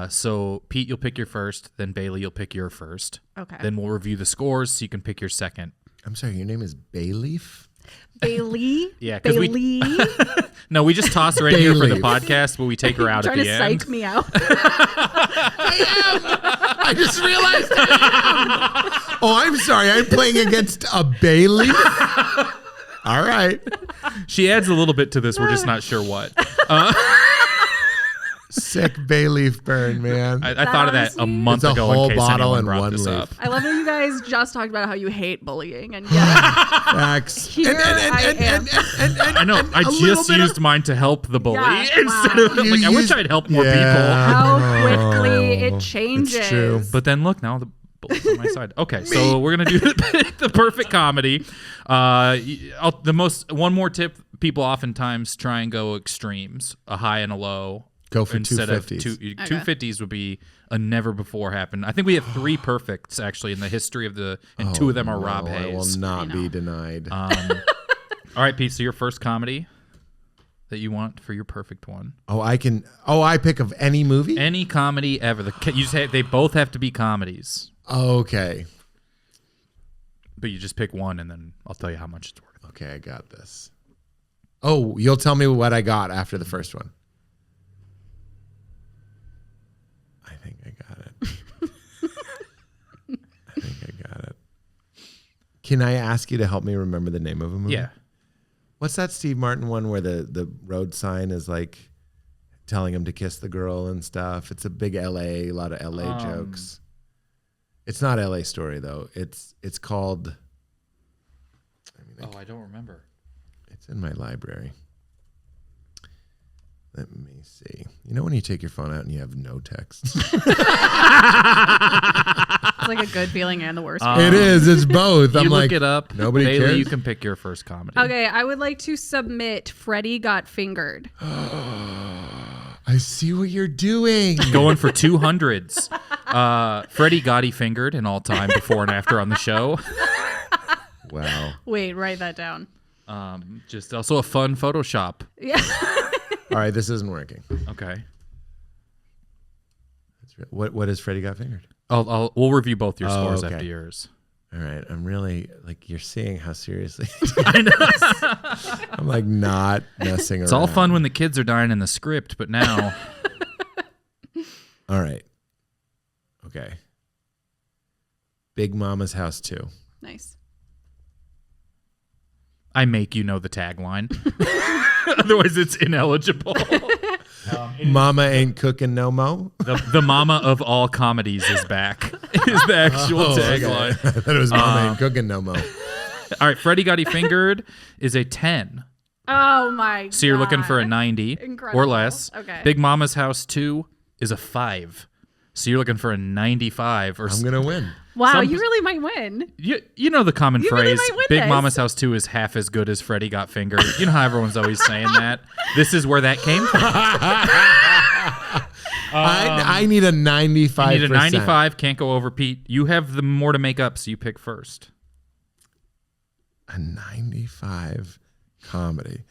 So Pete, you'll pick your first. Then Bailey, you'll pick your first. Okay. Then we'll review the scores so you can pick your second. I'm sorry, your name is Bayleaf? Bailey. Yeah, 'cause we- Bailey. No, we just toss her in here for the Bailey. podcast, but we take her out at Trying the to end. psych me out. I just realized I am. Oh, I'm sorry. I'm playing against a Bayleaf? All right. She adds a little bit to this. We're just not sure what. Sick Bayleaf burn, man. I thought of that a month It's a ago whole in case bottle anyone and brought one this leaf. up. I love that you guys just talked about how you hate bullying, and yet Facts. Here I am. I know. I a little just bit of- used mine to help the bully Yeah, instead wow. of like I wish I'd helped more people. how quickly it It's changes. true. But then look, now the bully's on my side. Okay, so we're gonna do the perfect comedy. One more tip: people oftentimes try and go extremes, a high and a low. Go for instead 250s. of 250s would be a never before happened. I think we have 3 perfects actually in the history of the, and 2 of them are Rob I will Hayes. not be denied. All right, Pete. So your first comedy that you want for your perfect one? I pick of any movie? Any comedy ever. They both have to be comedies, Okay. but you just pick one, and then I'll tell you how much it's worth. Okay, I got this. Oh, you'll tell me what I got after the first one. I think I got it. Can I ask you to help me remember the name of a movie? Yeah. What's that Steve Martin one where the road sign is like telling him to kiss the girl and stuff? It's a big LA, a lot of LA jokes. It's not LA Story though. It's called. I don't remember. It's in my library. Let me see. You know when you take your phone out and you have no text? It's like a good feeling and the worst. It is. It's both. You I'm look like, it up. Nobody Bailey, cares. you can pick your first comedy. Okay, I would like to submit Freddie Got Fingered. I see what you're doing. Going for 200s. Freddie Gotti fingered in all time before and after on the show. Wow. Wait, write that down. Just also a fun Photoshop. Yeah. All right, this isn't working. Okay. What has Freddie got fingered? We'll review both your scores okay. after yours. All right, I'm really like you're seeing how seriously I know. I'm like not messing around. It's all fun when the kids are dying in the script, but now All right. Okay. Big Mama's House 2. Nice. I make you know the tagline. Otherwise, it's ineligible. Mama ain't cooking no mo. The mama of all comedies is back. Is the actual tagline. I thought it was Mama ain't cooking no mo. All right, Freddie Gotti Fingered is a 10. Oh my god. So you're looking for a 90 Incredible. or less. Okay. Big Mama's House 2 is a 5. So you're looking for a 95 or I'm gonna win. Wow, some- you really might win. you know the common You really phrase, might win Big this. Mama's House 2 is half as good as Freddie Got Fingered. You know how everyone's always saying that? This is where that came from. I need a 95%. You need a 95, can't go over, Pete. You have the more to make up, so you pick first. A 95 comedy.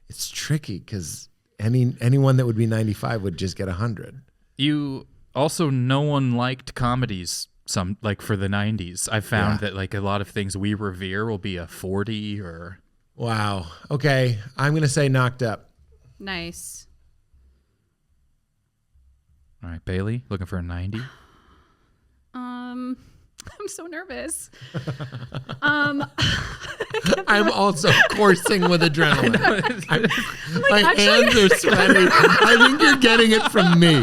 It's tricky because anyone that would be 95 would just get 100. You also, no one liked comedies for the 90s. I found that like a lot of things we revere will be a 40 or... Wow. Okay. I'm going to say Knocked Up. Nice. All right, Bailey, looking for a 90? I'm so nervous. I'm also coursing with adrenaline. My hands are sweaty. I think you're getting it from me.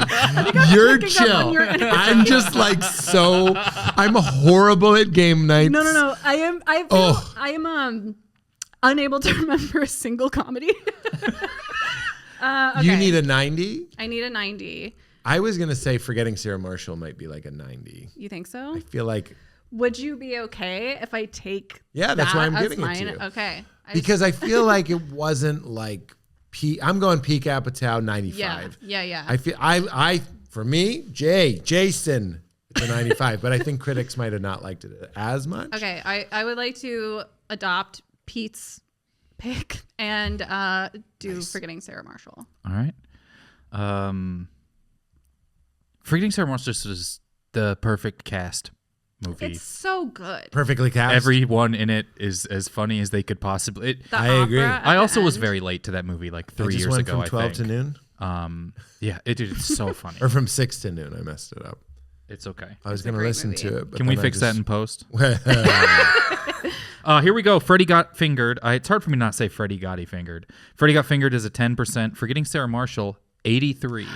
You're picking up on chill. your energy. I'm just like I'm horrible at game nights. No. I am unable to remember a single comedy. Okay. You need a 90? I need a 90. I was going to say Forgetting Sarah Marshall might be like a 90. You think so? I feel like, Would you be okay if I take yeah, that's that why I'm as giving it mine? to you. Okay. Because I feel like it wasn't like I'm going peak Apatow 95. Yeah. I feel for me, Jason, it's a 95, but I think critics might have not liked it as much. Okay, I would like to adopt Pete's pick and do Forgetting Sarah Marshall. All right. Forgetting Sarah Marshall is the perfect cast movie. It's so good. Perfectly cast. Everyone in it is as funny as they could possibly. I agree. I also was very late to that movie, like 3 years went ago. from I 12 think. to noon, Yeah, it's so funny. or from 6 to noon. I messed it up. It's okay. I was It's a going to great listen movie. to it. But Can we then I fix that in just- post? Here we go. Freddie Got Fingered. It's hard for me not to say Freddie Got Fingered. Freddie Got Fingered is a 10%. Forgetting Sarah Marshall, 83.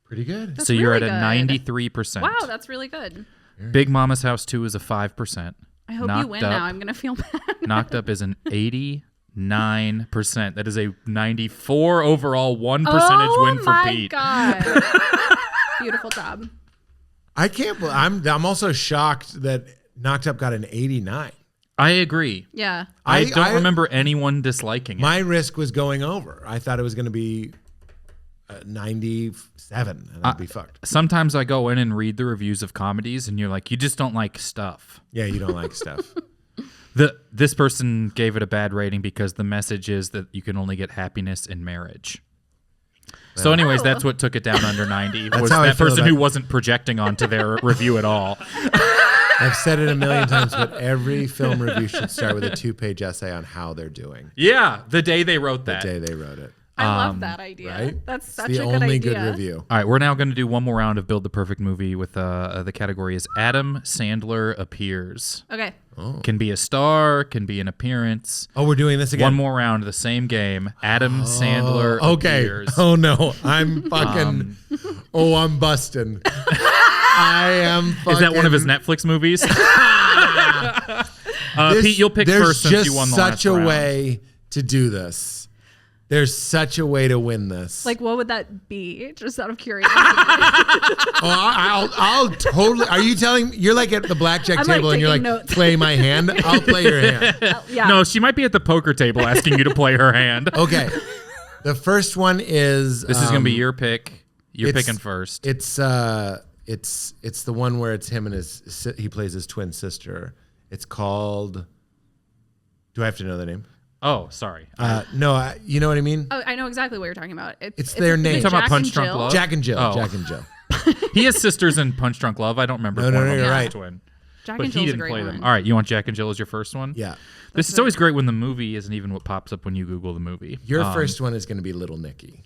Pretty good. That's So you're really at a good. 93%. Wow, that's really good. Big Mama's House 2 is a 5%. I hope Knocked you win Up, now. I'm gonna feel bad. Knocked Up is an 89%. That is a 94 overall, 1 percentage win for Pete. Oh my god! Beautiful job. I can't believe I'm also shocked that Knocked Up got an 89. I agree. Yeah. I don't remember anyone disliking it. My risk was going over. I thought it was going to be 97, and I'd be fucked. Sometimes I go in and read the reviews of comedies, and you're like, you just don't like stuff. Yeah, you don't like stuff. This person gave it a bad rating because the message is that you can only get happiness in marriage. So anyways, Oh. that's what took it down under 90. Was how I that feel person about- who wasn't projecting onto their review at all. I've said it a million times, but every film review should start with a 2-page essay on how they're doing Yeah, the day they wrote the that. day they wrote it. I love that idea. Right? That's It's such the a good only idea. good review. All right, we're now going to do one more round of Build the Perfect Movie with the category is Adam Sandler appears. Okay. Can be a star, can be an appearance. Oh, we're doing this again. One more round, the same game. Adam Sandler Okay. appears. Oh no, I'm fucking. I'm busting. I am. Fucking, Is that one of his Netflix movies? Pete, you'll pick there's first since you won the last There's such a round. way to do this. There's such a way to win this. Like, what would that be? Just out of curiosity. I'll totally. Are you telling? You're like at the blackjack I'm, like, table and you're like, taking notes. play my hand. I'll play your hand. Yeah. No, she might be at the poker table asking you to play her hand. Okay. The first one is. This is going to be your pick. You're it's- picking first. It's the one where it's him and he plays his twin sister. It's called. Do I have to know the name? Oh, sorry. No, you know what I mean. Oh, I know exactly what you're talking about. It's their name. is You're talking about Jack Punch and Drunk Jill? Love? Jack and Jill. Oh. Jack and Jill. He has sisters in Punch Drunk Love. I don't remember. No, if no, one no, of them you're was a right. Twin. Jack But and he Jill's a didn't great play one. them. All right, you want Jack and Jill as your first one? Yeah. It's always great when the movie isn't even what pops up when you Google the movie. Your first one is going to be Little Nicky.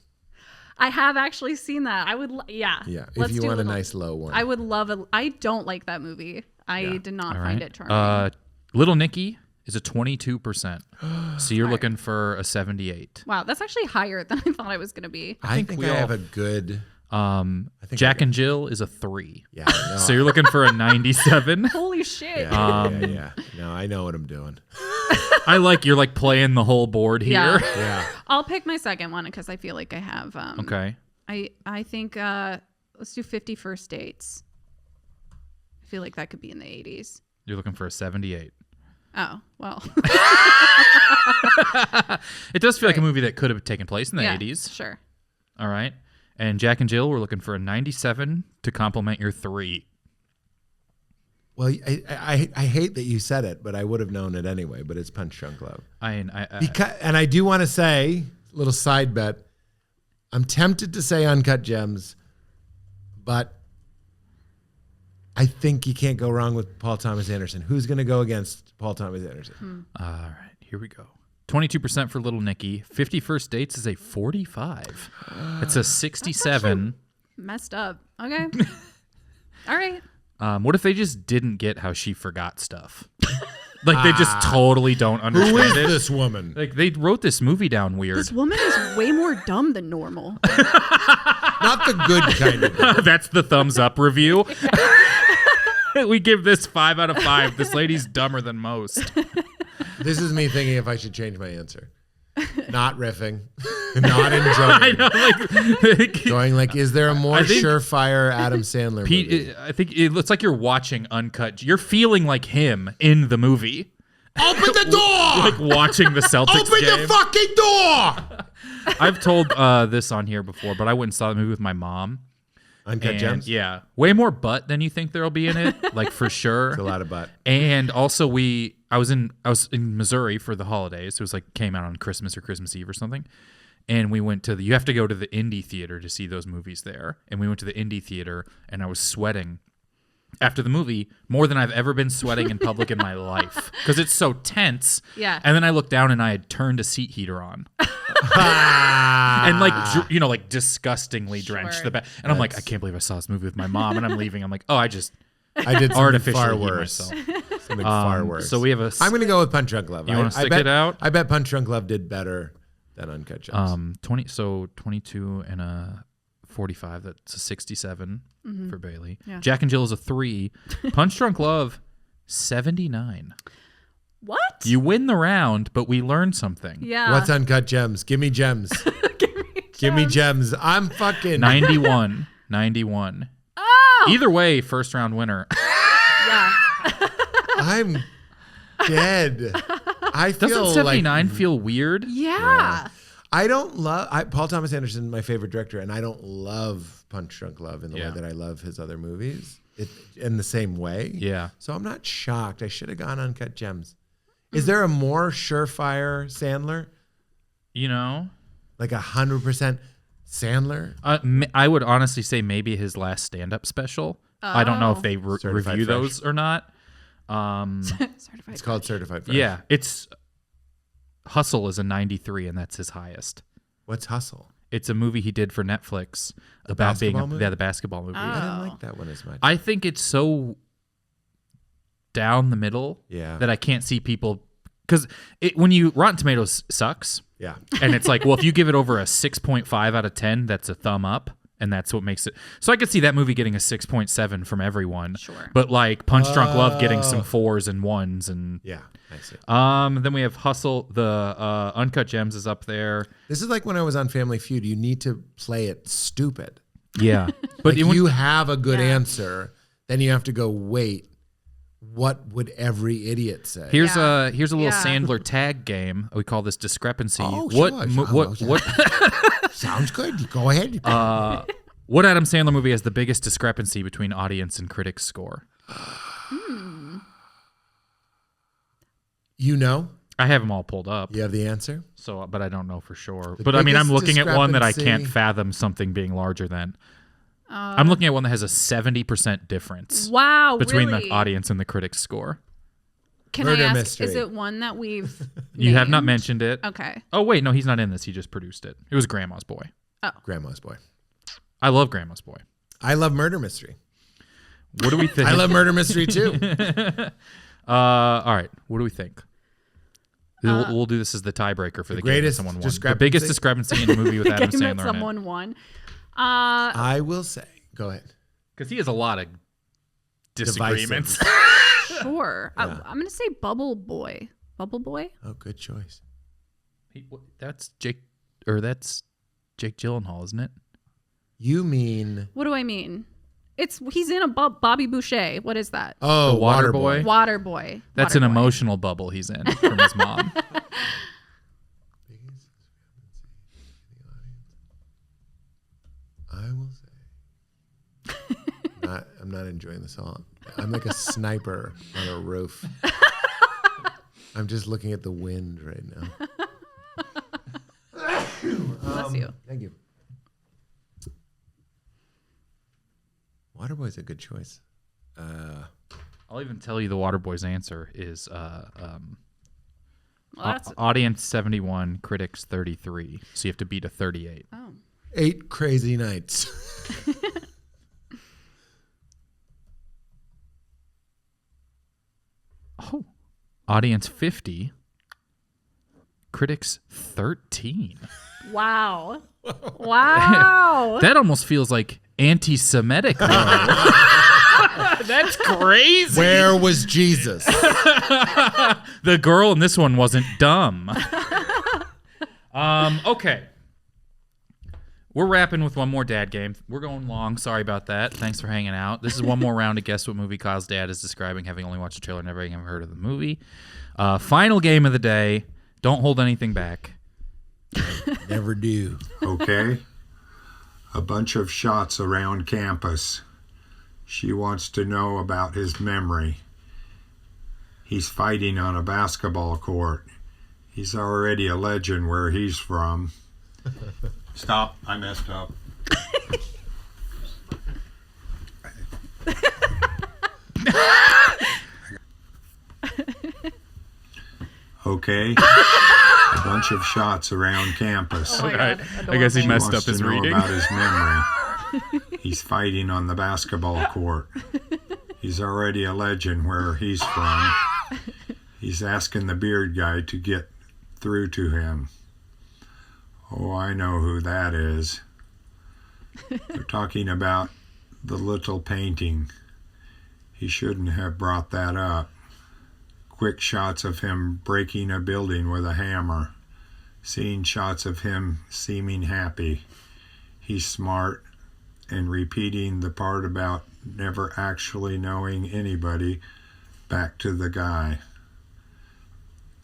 I have actually seen that. I would, yeah. Yeah. Let's If you do want a Little- nice low one. I would love it. I don't like that movie. I Yeah. did not All find right. it charming. Little Nicky is a 22%. So you're looking for a 78. Wow, that's actually higher than I thought I was going to be. I think we I all- have a good. think Jack I and Jill is a 3. Yeah. No, So you're looking for a 97. Holy shit. yeah. No, I know what I'm doing. I like you're like playing the whole board here. Yeah. Yeah. I'll pick my second one because I feel like I have. Okay. I think let's do 50 First Dates. I feel like that could be in the 80s. You're looking for a 78. Oh, well. It does feel like a movie that could have taken place in the yeah, 80s. Sure. All right. And Jack and Jill, we're looking for a 97 to complement your 3. Well, I hate that you said it, but I would have known it anyway. But it's Punch Drunk Love. And I do want to say, little side bet. I'm tempted to say Uncut Gems, but I think you can't go wrong with Paul Thomas Anderson. Who's going to go against Paul Thomas Anderson? All right. Here we go. 22% for Little Nicky. 50 First Dates is a 45. It's a 67. Messed up. Okay. All right. What if they just didn't get how she forgot stuff? Like they just totally don't Who understand is it. this woman? Like they wrote this movie down weird. This woman is way more dumb than normal. Not the good kind of dumb. That's the thumbs up review. We give this 5 out of 5. This lady's dumber than most. This is me thinking if I should change my answer. Not riffing. Not enjoying. I know, like Going like, is there a more think- surefire Adam Sandler movie? Pete, I think it looks like you're watching Uncut. You're feeling like him in the movie. Open the door! Like watching the Celtics Open game. the fucking door! I've told this on here before, but I went and saw the movie with my mom. Uncut And Gems? yeah, way more butt than you think there'll be in it, like for sure. It's a lot of butt. And also I was in Missouri for the holidays. It was like came out on Christmas or Christmas Eve or something. And we went to you have to go to the indie theater to see those movies there. And we went to the indie theater and I was sweating after the movie more than I've ever been sweating in public in my life because it's so tense. Yeah. And then I looked down and I had turned a seat heater on. And like disgustingly drenched the back. And I'm like, I can't believe I saw this movie with my mom. And I'm leaving. I'm like, oh, I did something artificially far heat worse. myself. Something far worse. So we have a. I'm going to go with Punch Drunk Love. You wanna stick it out? I bet Punch Drunk Love did better than Uncut Gems. 22 and a 45. That's a 67 for Bailey. Yeah. Jack and Jill is a 3. Punch Drunk Love, 79. What? You win the round, but we learned something. Yeah. What's Uncut Gems? Give me gems. Give me gems. I'm fucking 91. 91. Oh! Either way, first round winner. Yeah. I'm dead. I feel Doesn't 79 feel weird? Yeah. I don't love Paul Thomas Anderson, my favorite director, and I don't love Punch Drunk Love in the way that I love his other movies. In the same way. Yeah. So I'm not shocked. I should have gone Uncut Gems. Is there a more surefire Sandler? You know? Like 100% Sandler? I would honestly say maybe his last stand-up special. I don't know if they Certified review Fresh. those or not. Certified. It's called Certified Fresh. Yeah, it's Hustle is a 93, and that's his highest. What's Hustle? It's a movie he did for Netflix about basketball movie? the basketball movie. I didn't like that one as much. I think it's so down the middle that I can't see people because when you Rotten Tomatoes sucks. Yeah. And it's like, well, if you give it over a 6.5 out of 10, that's a thumb up. And that's what makes it. So I could see that movie getting a 6.7 from everyone. Sure. But like Punch Drunk Love getting some 4s and 1s. And Yeah, I see. then we have Hustle. The Uncut Gems is up there. This is like when I was on Family Feud. You need to play it stupid. Yeah. But But you have a good answer, then you have to go, wait, what would every idiot say? here's a little Yeah. Sandler tag game. We call this discrepancy. Oh, what sure. what Sounds good. Go ahead. what Adam Sandler movie has the biggest discrepancy between audience and critics score? You know? I have them all pulled up. You have the answer? So, but I don't know for sure. The But I mean, I'm biggest looking at one that I discrepancy- can't fathom something being larger than. I'm looking at one that has a 70% difference Wow. between really? the audience and the critics score. Can Murder I ask, mystery. is it one that we've You have not named? mentioned it. Okay. Oh wait, no, he's not in this. He just produced it. It was Grandma's Boy. Grandma's Boy. I love Grandma's Boy. I love Murder Mystery. What do we think? I love Murder Mystery too. All right. What do we think? We'll do this as the tiebreaker for the game that greatest someone won. The discrepancy? biggest discrepancy in the movie with Adam Game that Sandler in it. someone won. I will say, go ahead. Because he has a lot of disagreements. Sure. I'm going to say Bubble Boy. Bubble Boy? Oh, good choice. That's Jake Gyllenhaal, isn't it? You mean What do I mean? He's in a Bobby Boucher. What is that? the Water Water Boy? Boy? Water Boy. That's Water an Boy. emotional bubble he's in from his mom. I will say. I'm not enjoying this all. I'm like a sniper on a roof. I'm just looking at the wind right now. Bless you. Thank you. Waterboy's a good choice. I'll even tell you the Waterboy's answer is Well, that's, audience 71, critics 33. So you have to beat a 38. oh. 8 Crazy Nights. Oh, Audience 50. Critics 13. Wow. Wow. That almost feels like anti-Semitic. That's crazy. Where was Jesus? The girl in this one wasn't dumb. Okay. We're wrapping with one more dad game. We're going long. Sorry about that. Thanks for hanging out. This is one more round to guess what movie Kyle's dad is describing, having only watched the trailer, never having heard of the movie. Final game of the day. Don't hold anything back. Never do. Okay. A bunch of shots around campus. She wants to know about his memory. He's fighting on a basketball court. He's already a legend where he's from. Stop. I messed up. Okay. A bunch of shots around campus. Oh my God, I guess he adorable. messed Wants up his to know reading. about his memory. He's fighting on the basketball court. He's already a legend where he's from. He's asking the beard guy to get through to him. Oh, I know who that is. They're talking about the little painting. He shouldn't have brought that up. Quick shots of him breaking a building with a hammer. Seeing shots of him seeming happy. He's smart and repeating the part about never actually knowing anybody back to the guy.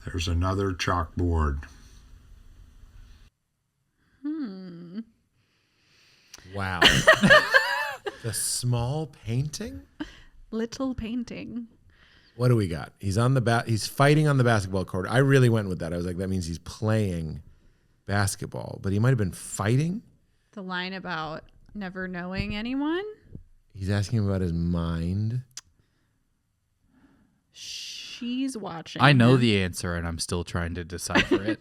There's another chalkboard. Wow. The small painting? Little painting. What do we got? He's on the he's fighting on the basketball court. I really went with that. I was like, that means he's playing basketball, but he might have been fighting. The line about never knowing anyone. He's asking him about his mind. She's watching. I know him. the answer, and I'm still trying to decipher it.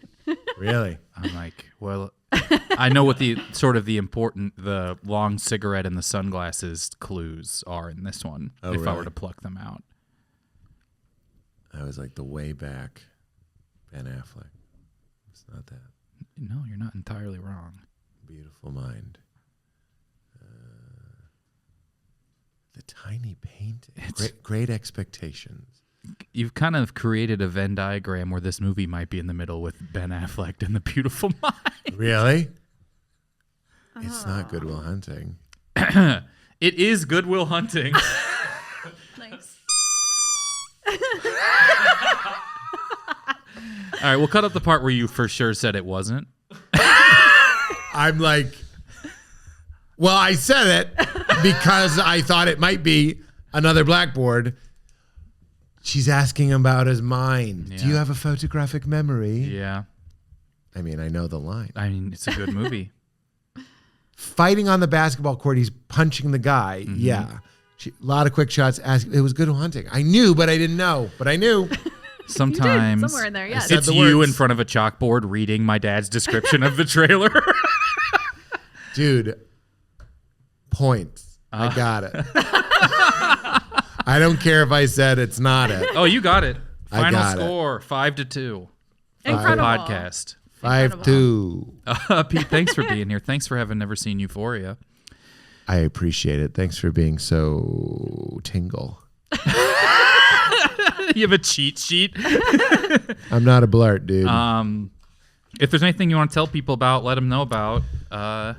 Really? I'm like, well, I know what the the long cigarette and the sunglasses clues are in this one. Oh, if I were really? to pluck them out. I was like the way back Ben Affleck. It's not that. No, you're not entirely wrong. Beautiful mind. The tiny painting. Great expectations. You've kind of created a Venn diagram where this movie might be in the middle with Ben Affleck and The Beautiful Mind. Really? It's not Good Will Hunting. It is Good Will Hunting. Nice. All right, we'll cut up the part where you for sure said it wasn't. I'm like, well, I said it because I thought it might be another blackboard. She's asking him about his mind. Yeah. Do you have a photographic memory? Yeah. I mean, I know the line. I mean, it's a good movie. Fighting on the basketball court, he's punching the guy. Mm-hmm. Yeah. A lot of quick shots. It was Good Will Hunting. I knew, but I didn't know. But I knew. Sometimes somewhere in there, yes. said it's the you words. in front of a chalkboard reading my dad's description of the trailer. Dude, points. I got it. I don't care if I said it's not it. Oh, you got it. I Final got it. score, 5-2. Incredible. Podcast. 5-2. Pete, thanks for being here. Thanks for having never seen Euphoria. I appreciate it. Thanks for being so tingle. You have a cheat sheet. I'm not a blart, dude. If there's anything you want to tell people about, let them know about. Let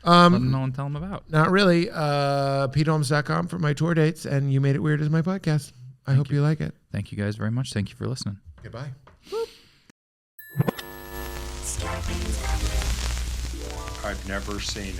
them know and tell them about. Not really. PeteHolmes.com for my tour dates, and You Made It Weird is my podcast. I hope you like it. Thank you guys very much. Thank you for listening. Goodbye. I've never seen it.